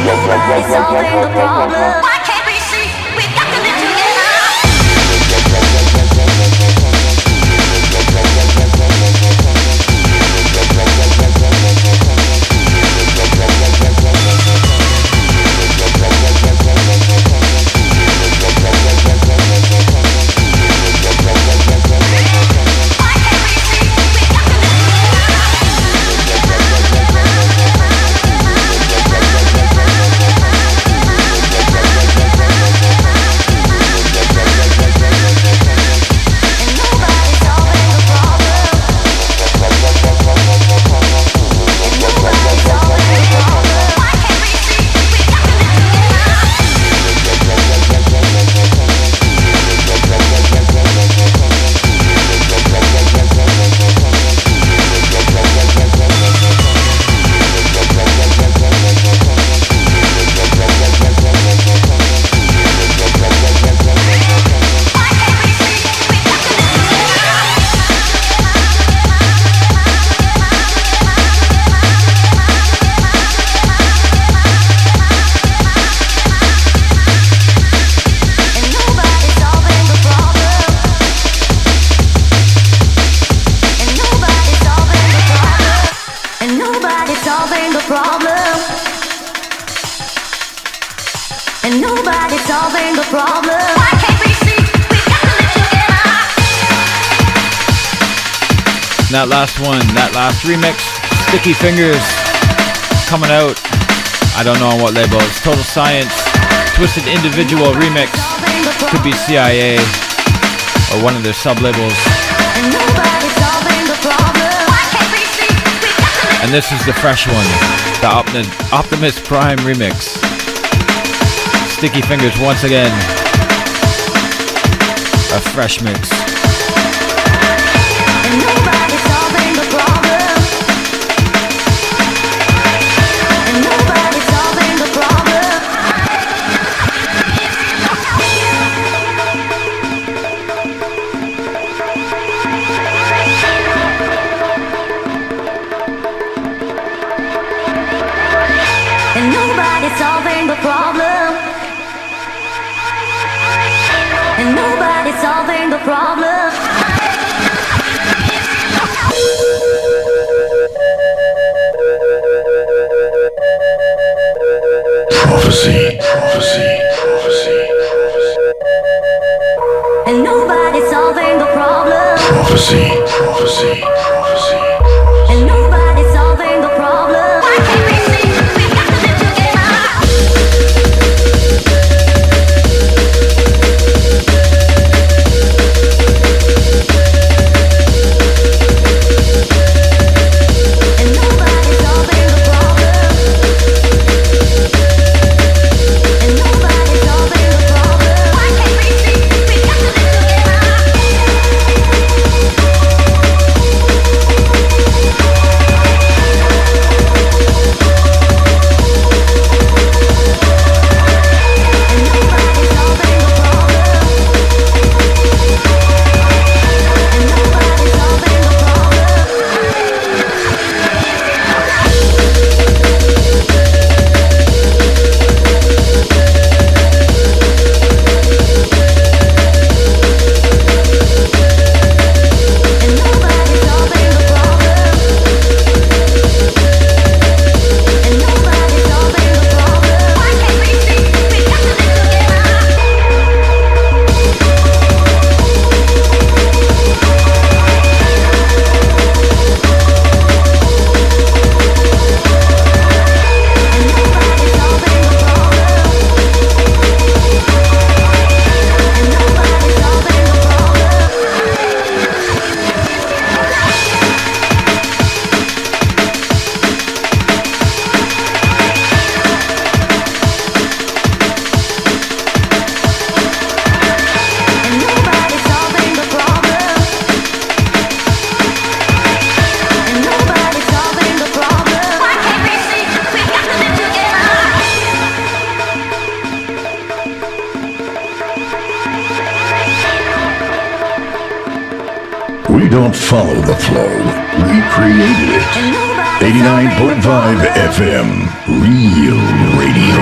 Nobody's solving the problem. Why can't we see? We got to live together. the problem? Why can't we see? We got to live together. That last one, that last remix, Sticky Fingers, coming out. I don't know on what label. It's Total Science, Twisted Individual remix. Could be CIA or one of their sub-labels. And this is the fresh one, the Optimus Prime remix. Sticky Fingers once again. A fresh mix. Solving the problem, and nobody's solving the problem. Prophecy, prophecy, prophecy, prophecy. And nobody's solving the problem. Prophecy, prophecy, prophecy. And nobody's solving the problem. Why can't we see? We got to live together. We don't follow the flow. We created it. 89.5 FM. Real Radio.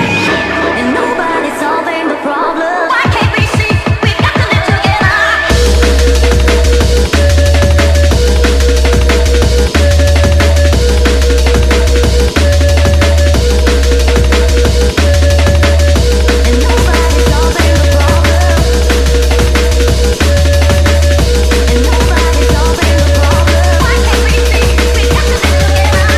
And nobody's solving the problem. Why can't we see? We got to live together. And nobody's solving the problem. And nobody's solving the problem. Why can't we see? We got to live together.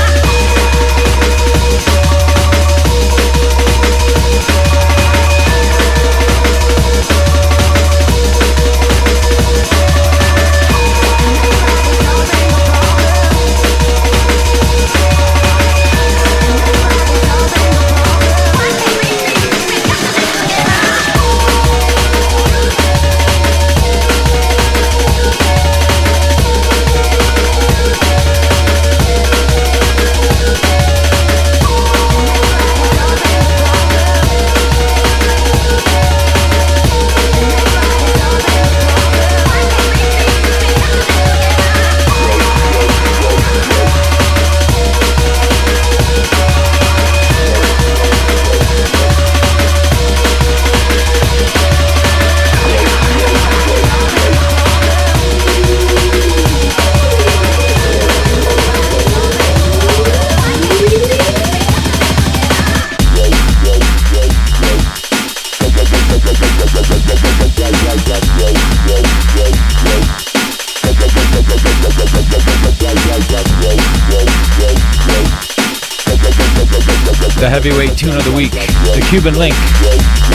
heavyweight tune of the week, the Cuban Link.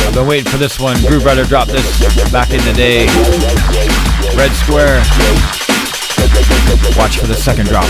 I've been waiting for this one. Groove Brother dropped this back in the day. Red Square. Watch for the second drop.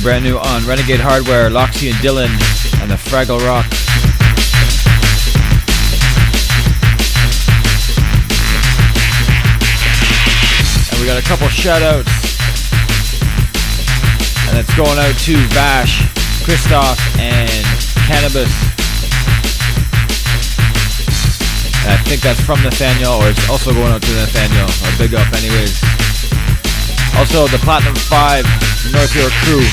brand new on Renegade Hardware, Loxy and Dylan, and the Fraggle Rock. got a couple shout outs. And it's going out to Vash, Christoph, and Cannabis. And I think that's from Nathaniel, or it's also going out to Nathaniel. A big up anyways. Also the Platinum 5 North York crew.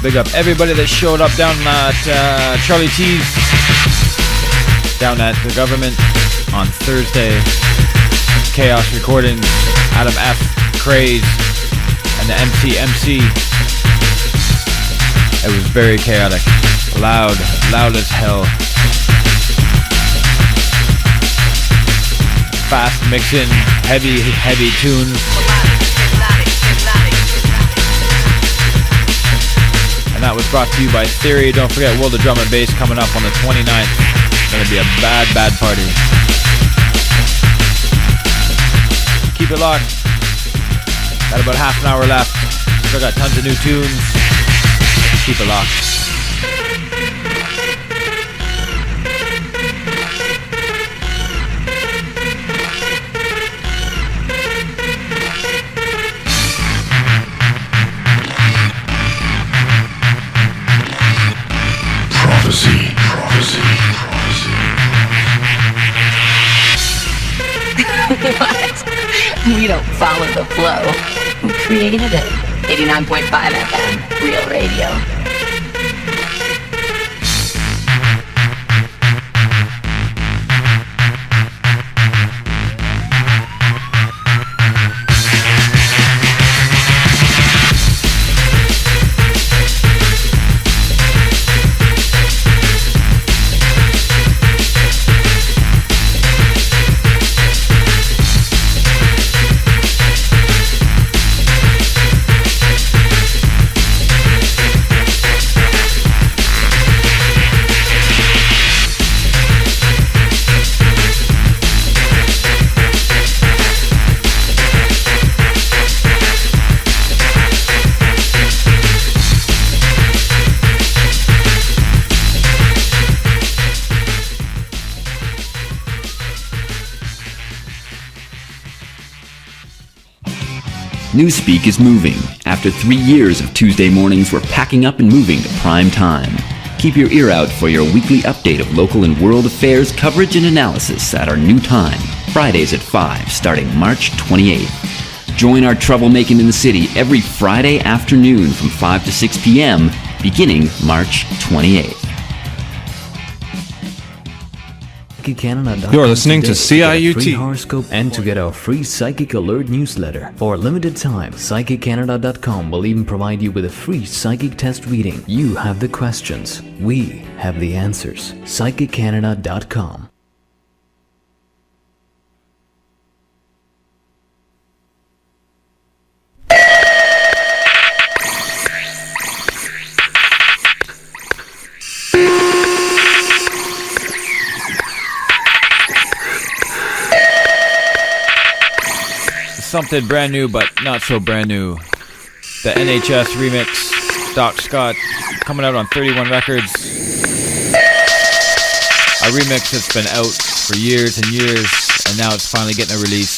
Big up everybody that showed up down at Charlie T's, down at the government on Thursday. Chaos Recordings, Adam F, Craze, and the MC. It was very chaotic, loud as hell. Fast mixing, heavy tunes. And that was brought to you by Theory. Don't forget World of Drum and Bass coming up on the 29th. It's going to be a bad party. Keep it locked. Got about half an hour left. Still got tons of new tunes. Keep it locked. What? We don't follow the flow. We created it. 89.5 FM, Real Radio. Newspeak is moving. After 3 years of Tuesday mornings, we're packing up and moving to prime time. Keep your ear out for your weekly update of local and world affairs coverage and analysis at our new time, Fridays at 5, starting March 28th. Join our troublemaking in the city every Friday afternoon from 5 to 6 p.m., beginning March 28th. You're listening to CIUT. Free horoscope and to get our free Psychic Alert newsletter. For a limited time, PsychicCanada.com will even provide you with a free psychic test reading. You have the questions. We have the answers. PsychicCanada.com. Something brand new, but not so brand new. The NHS remix, Doc Scott, coming out on 31 Records. A remix that's been out for years and years, and now it's finally getting a release.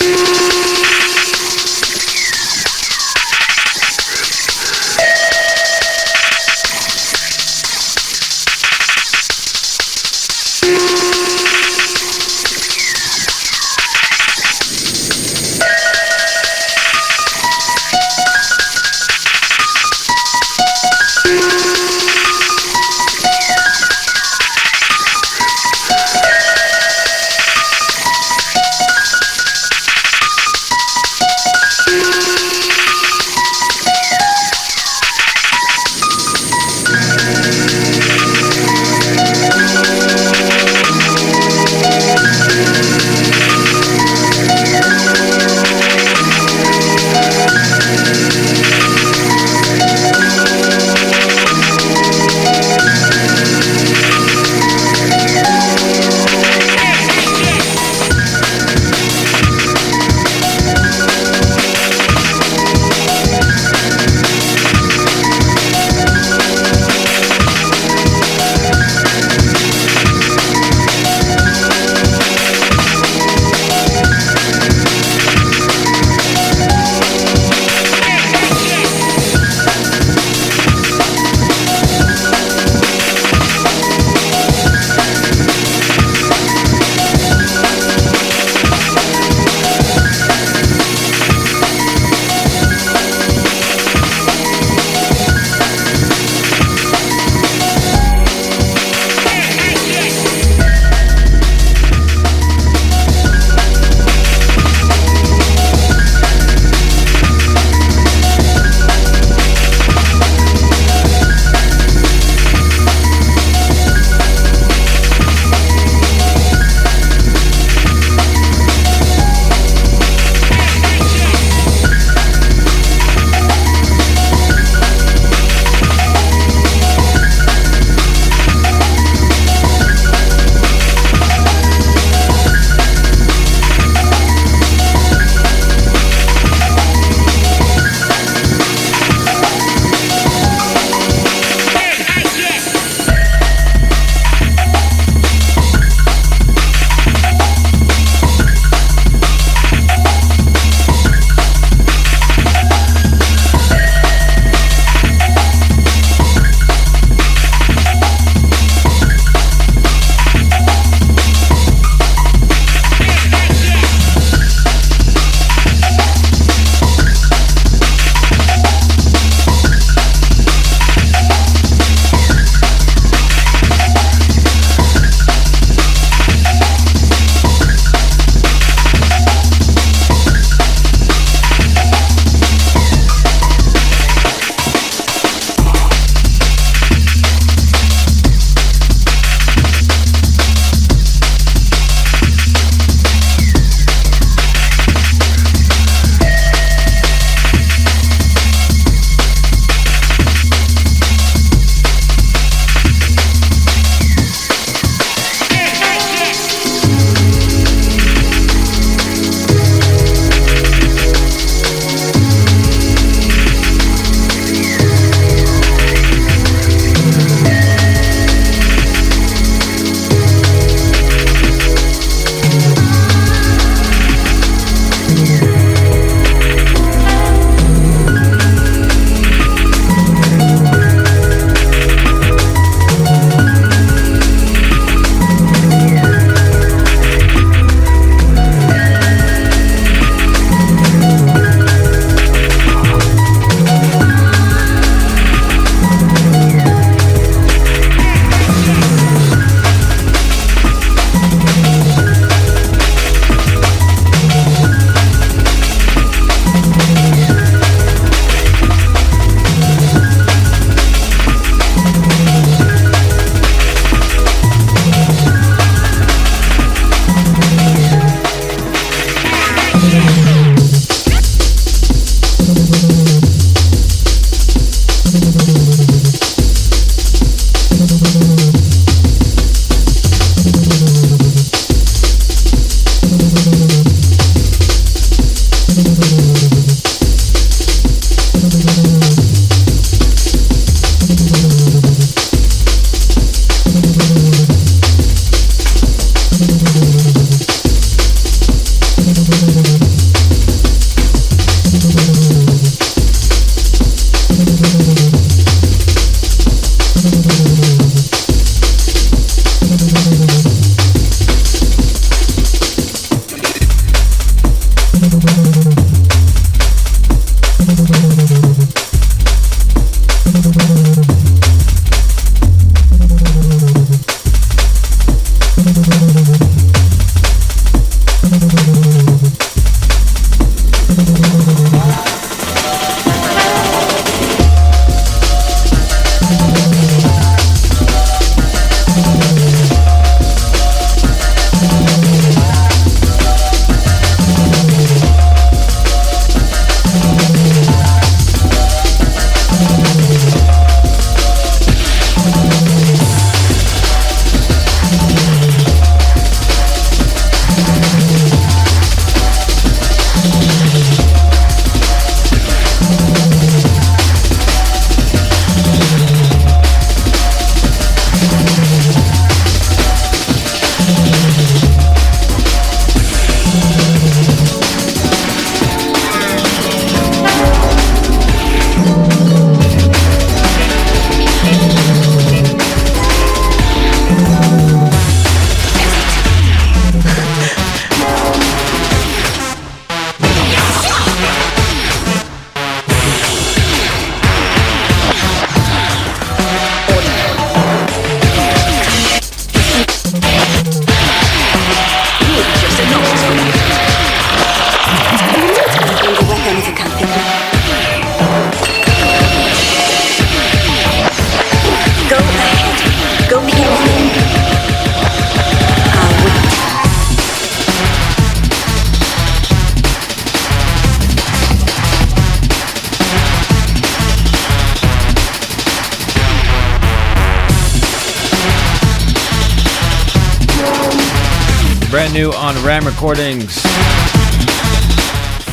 Brand new on Ram Recordings.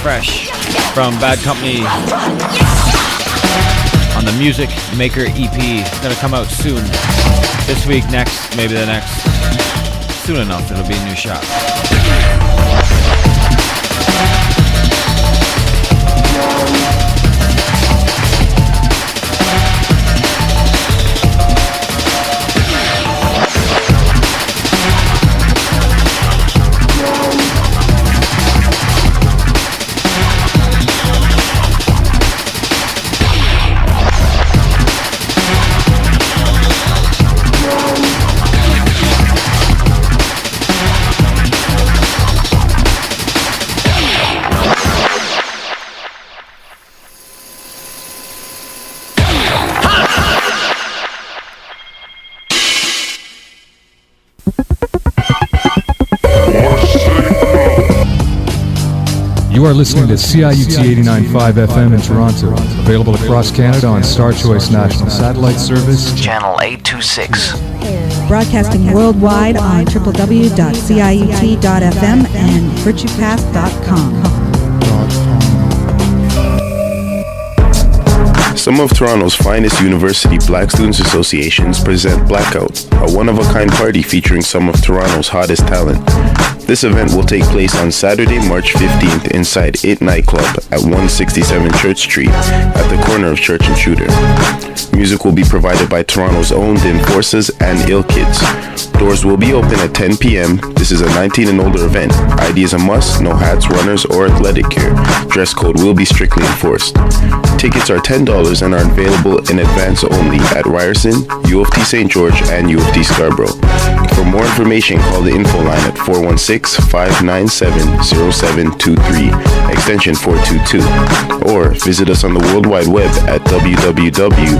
Fresh from Bad Company on the Music Maker EP. Gonna come out soon. This week, next, maybe the next. Soon enough, it'll be a new shot. You are listening to CIUT 89.5 FM in Toronto, available across Canada on Star Choice National Satellite Service, Channel 826. Broadcasting worldwide on www.ciut.fm and virtuepath.com. Some of Toronto's finest university Black Students Associations present Blackout, a one-of-a-kind party featuring some of Toronto's hottest talent. This event will take place on Saturday, March 15th inside IT Nightclub at 167 Church Street at the corner of Church and Shooter. Music will be provided by Toronto's own Enforcers and Ill Kids. Doors will be open at 10 p.m. This is a 19 and older event. ID is a must, no hats, runners, or athletic gear. Dress code will be strictly enforced. Tickets are $10 and are available in advance only at Ryerson, U of T St. George, and U of T Scarborough. For more information, call the info line at 416-597-0723, extension 422, or visit us on the World Wide Web at www.raca.ca.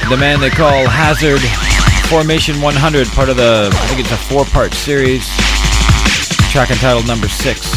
The man they call Hazard, Formation 100, part of the, I think it's a 4-part series, track entitled number 6.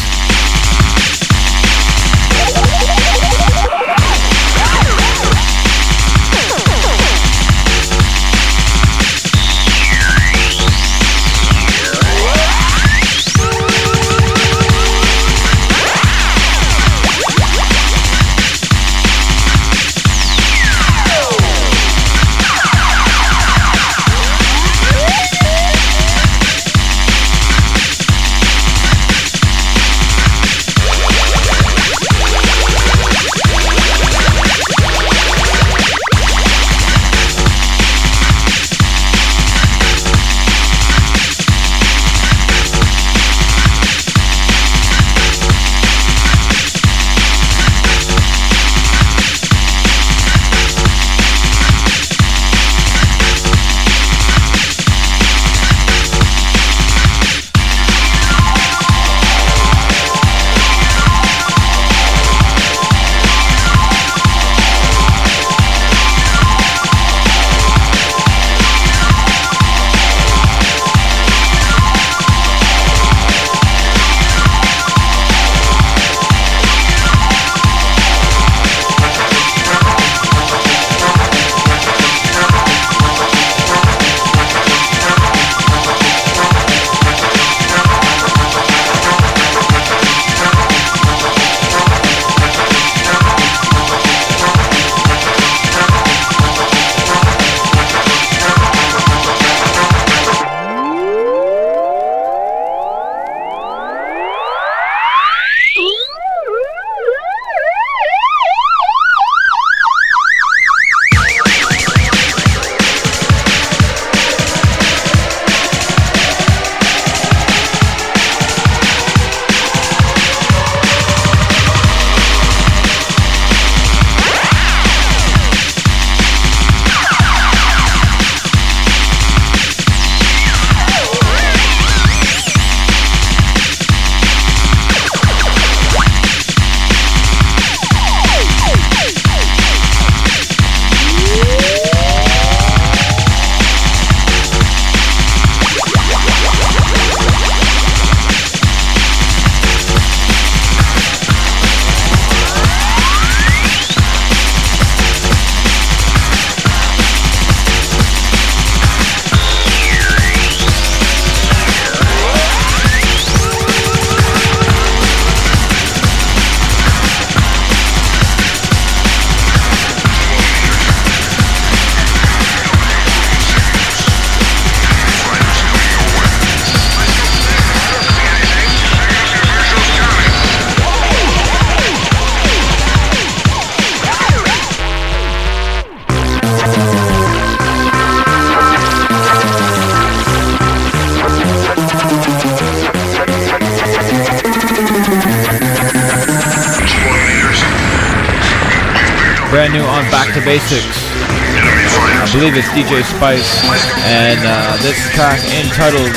brand new on Back to Basics. I believe it's DJ Spice, and this track entitled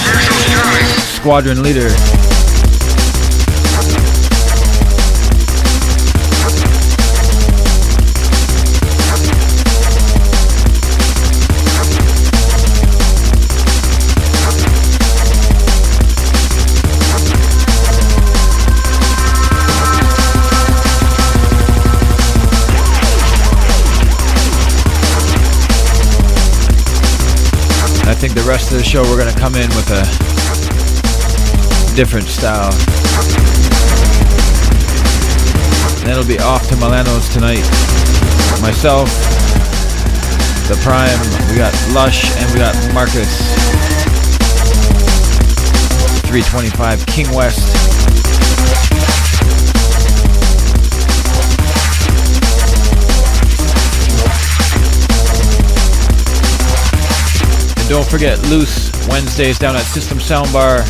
Squadron Leader. I think the rest of the show we're gonna come in with a different style. And it'll be off to Milano's tonight. Myself, The Prime, we got Lush, and we got Marcus. 325 King West. And don't forget Loose Wednesdays down at System Soundbar.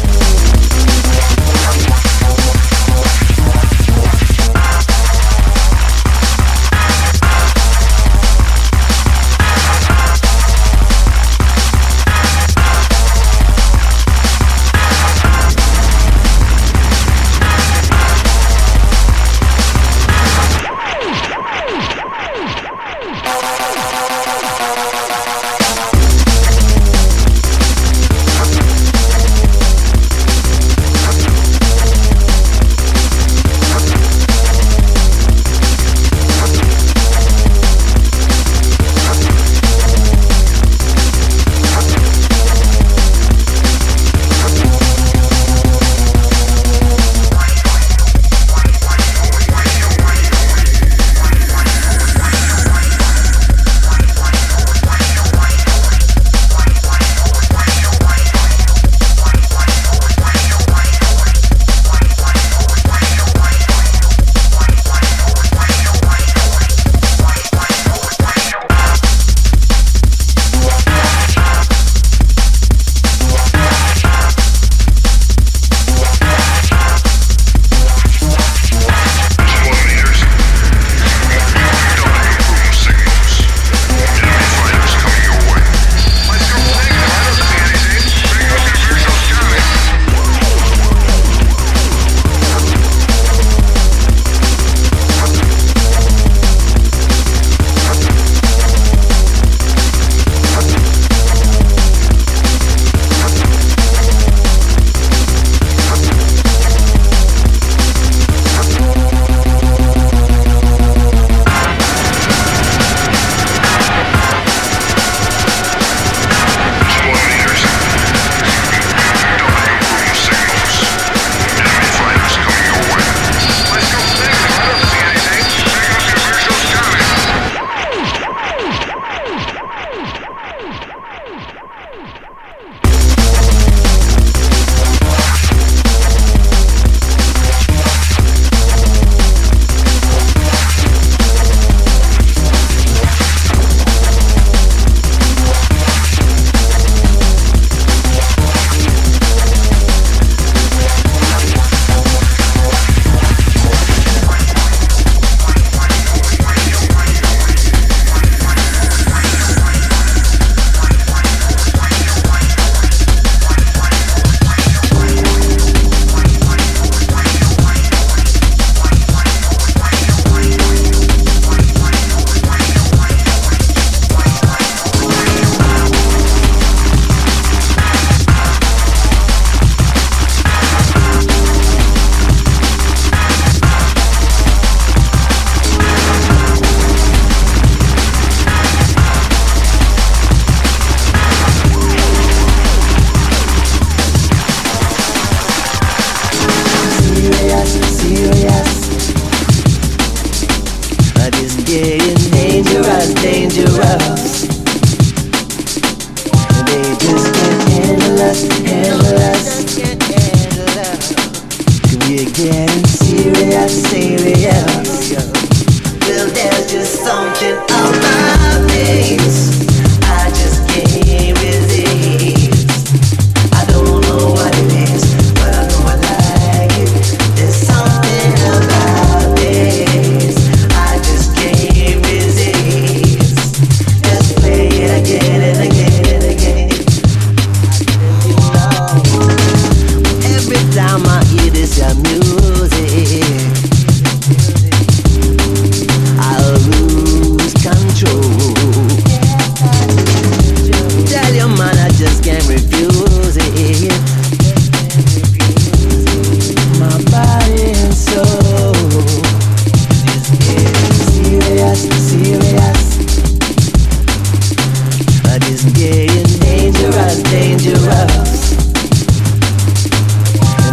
getting dangerous, dangerous.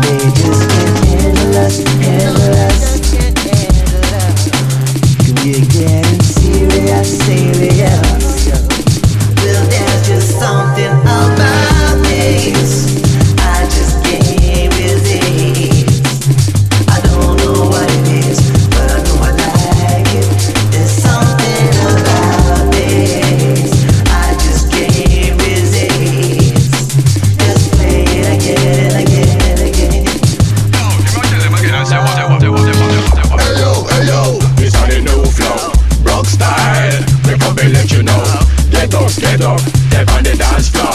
They just can't handle us, handle us. We're getting serious, serious. Well, there's just something about this I just can't resist. I don't know what it is, but I know I like it. There's something about this I just can't resist. Just play it again, again, again. Hey yo, this on the new flow. Rock style, we come and let you know. Get up, step on the dance floor.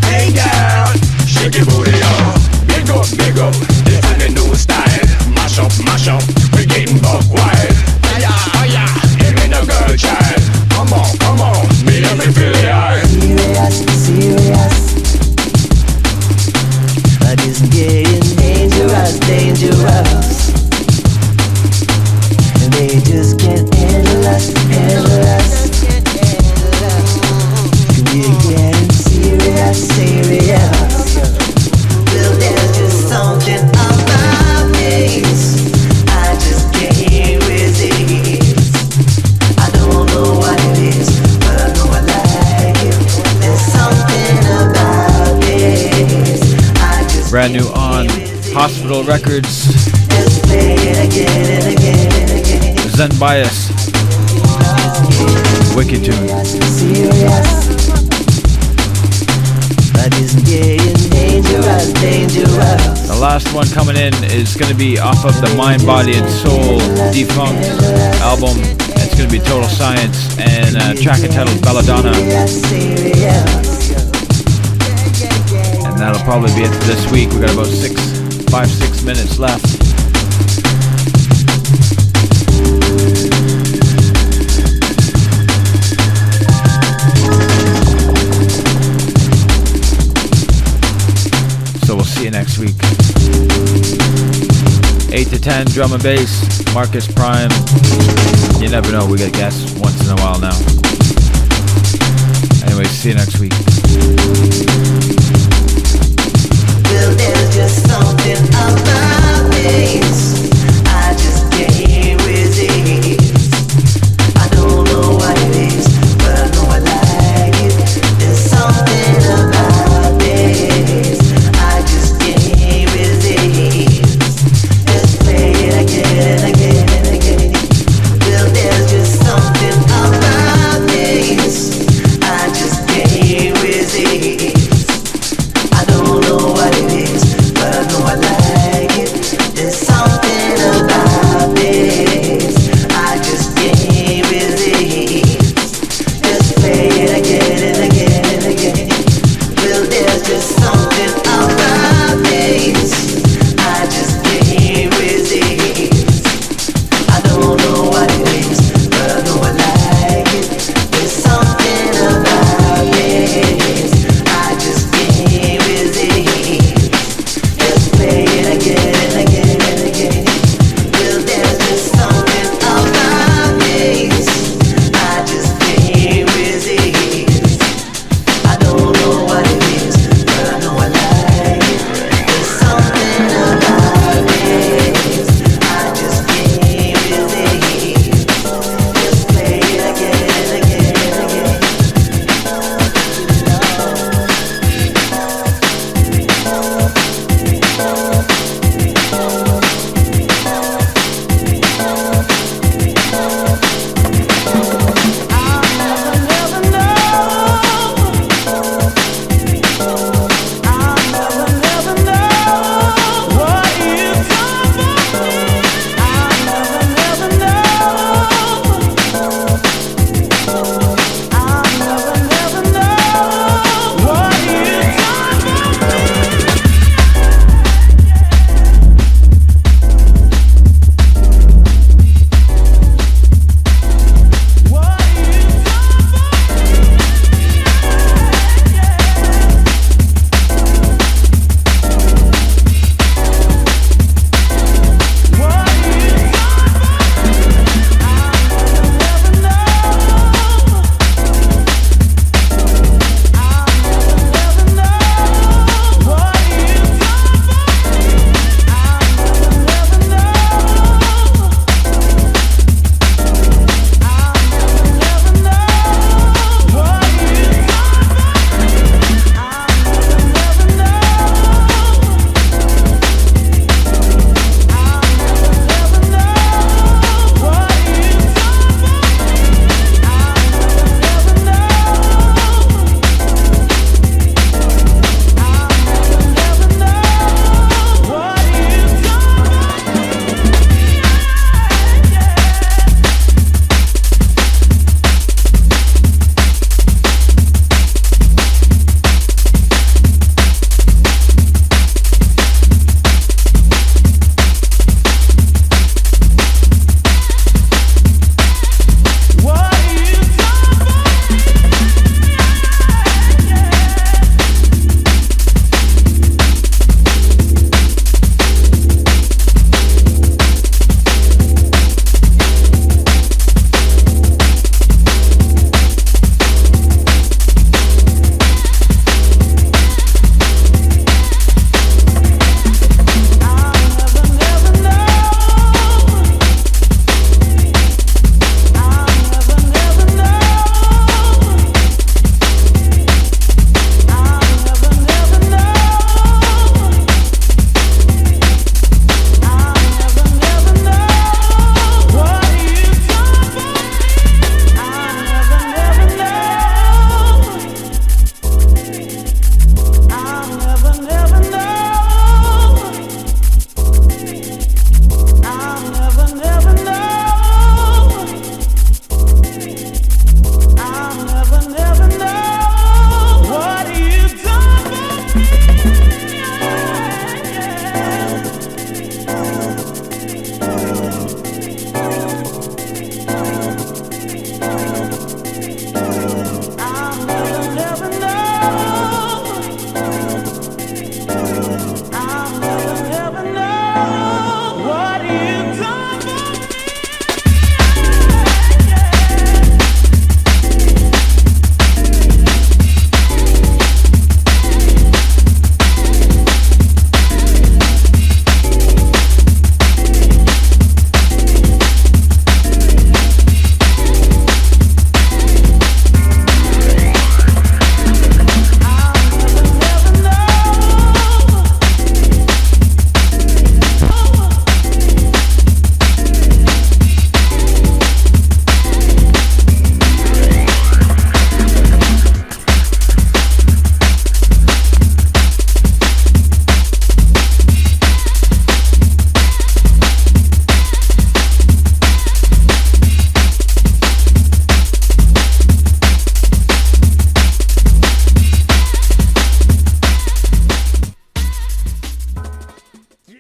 Hey girl, shake your booty up. Big up, this on the new style. Mash up, we getting buck wild. Oh yeah, give me the girl child. Come on, me and me feel the eye. Serious. But it's getting dangerous, dangerous. They just can't handle us, handle us. We're getting serious, serious. Well, there's just something about this I just can't resist. I don't know what it is, but I know I like it. There's something about this I just Brand new on Hospital Records. just play it again and again and again. Zen Bias. Wicked tune. Serious. But it's getting dangerous, dangerous. The last one coming in is going to be off of the Mind, Body, and Soul Defunct album. It's going to be Total Science and a track entitled Belladonna. And that'll probably be it for this week. We got about 5-6 minutes left. So we'll see you next week. 8 to 10, drum and bass, Marcus Prime. You never know, we get guests once in a while now. Anyway, see you next week.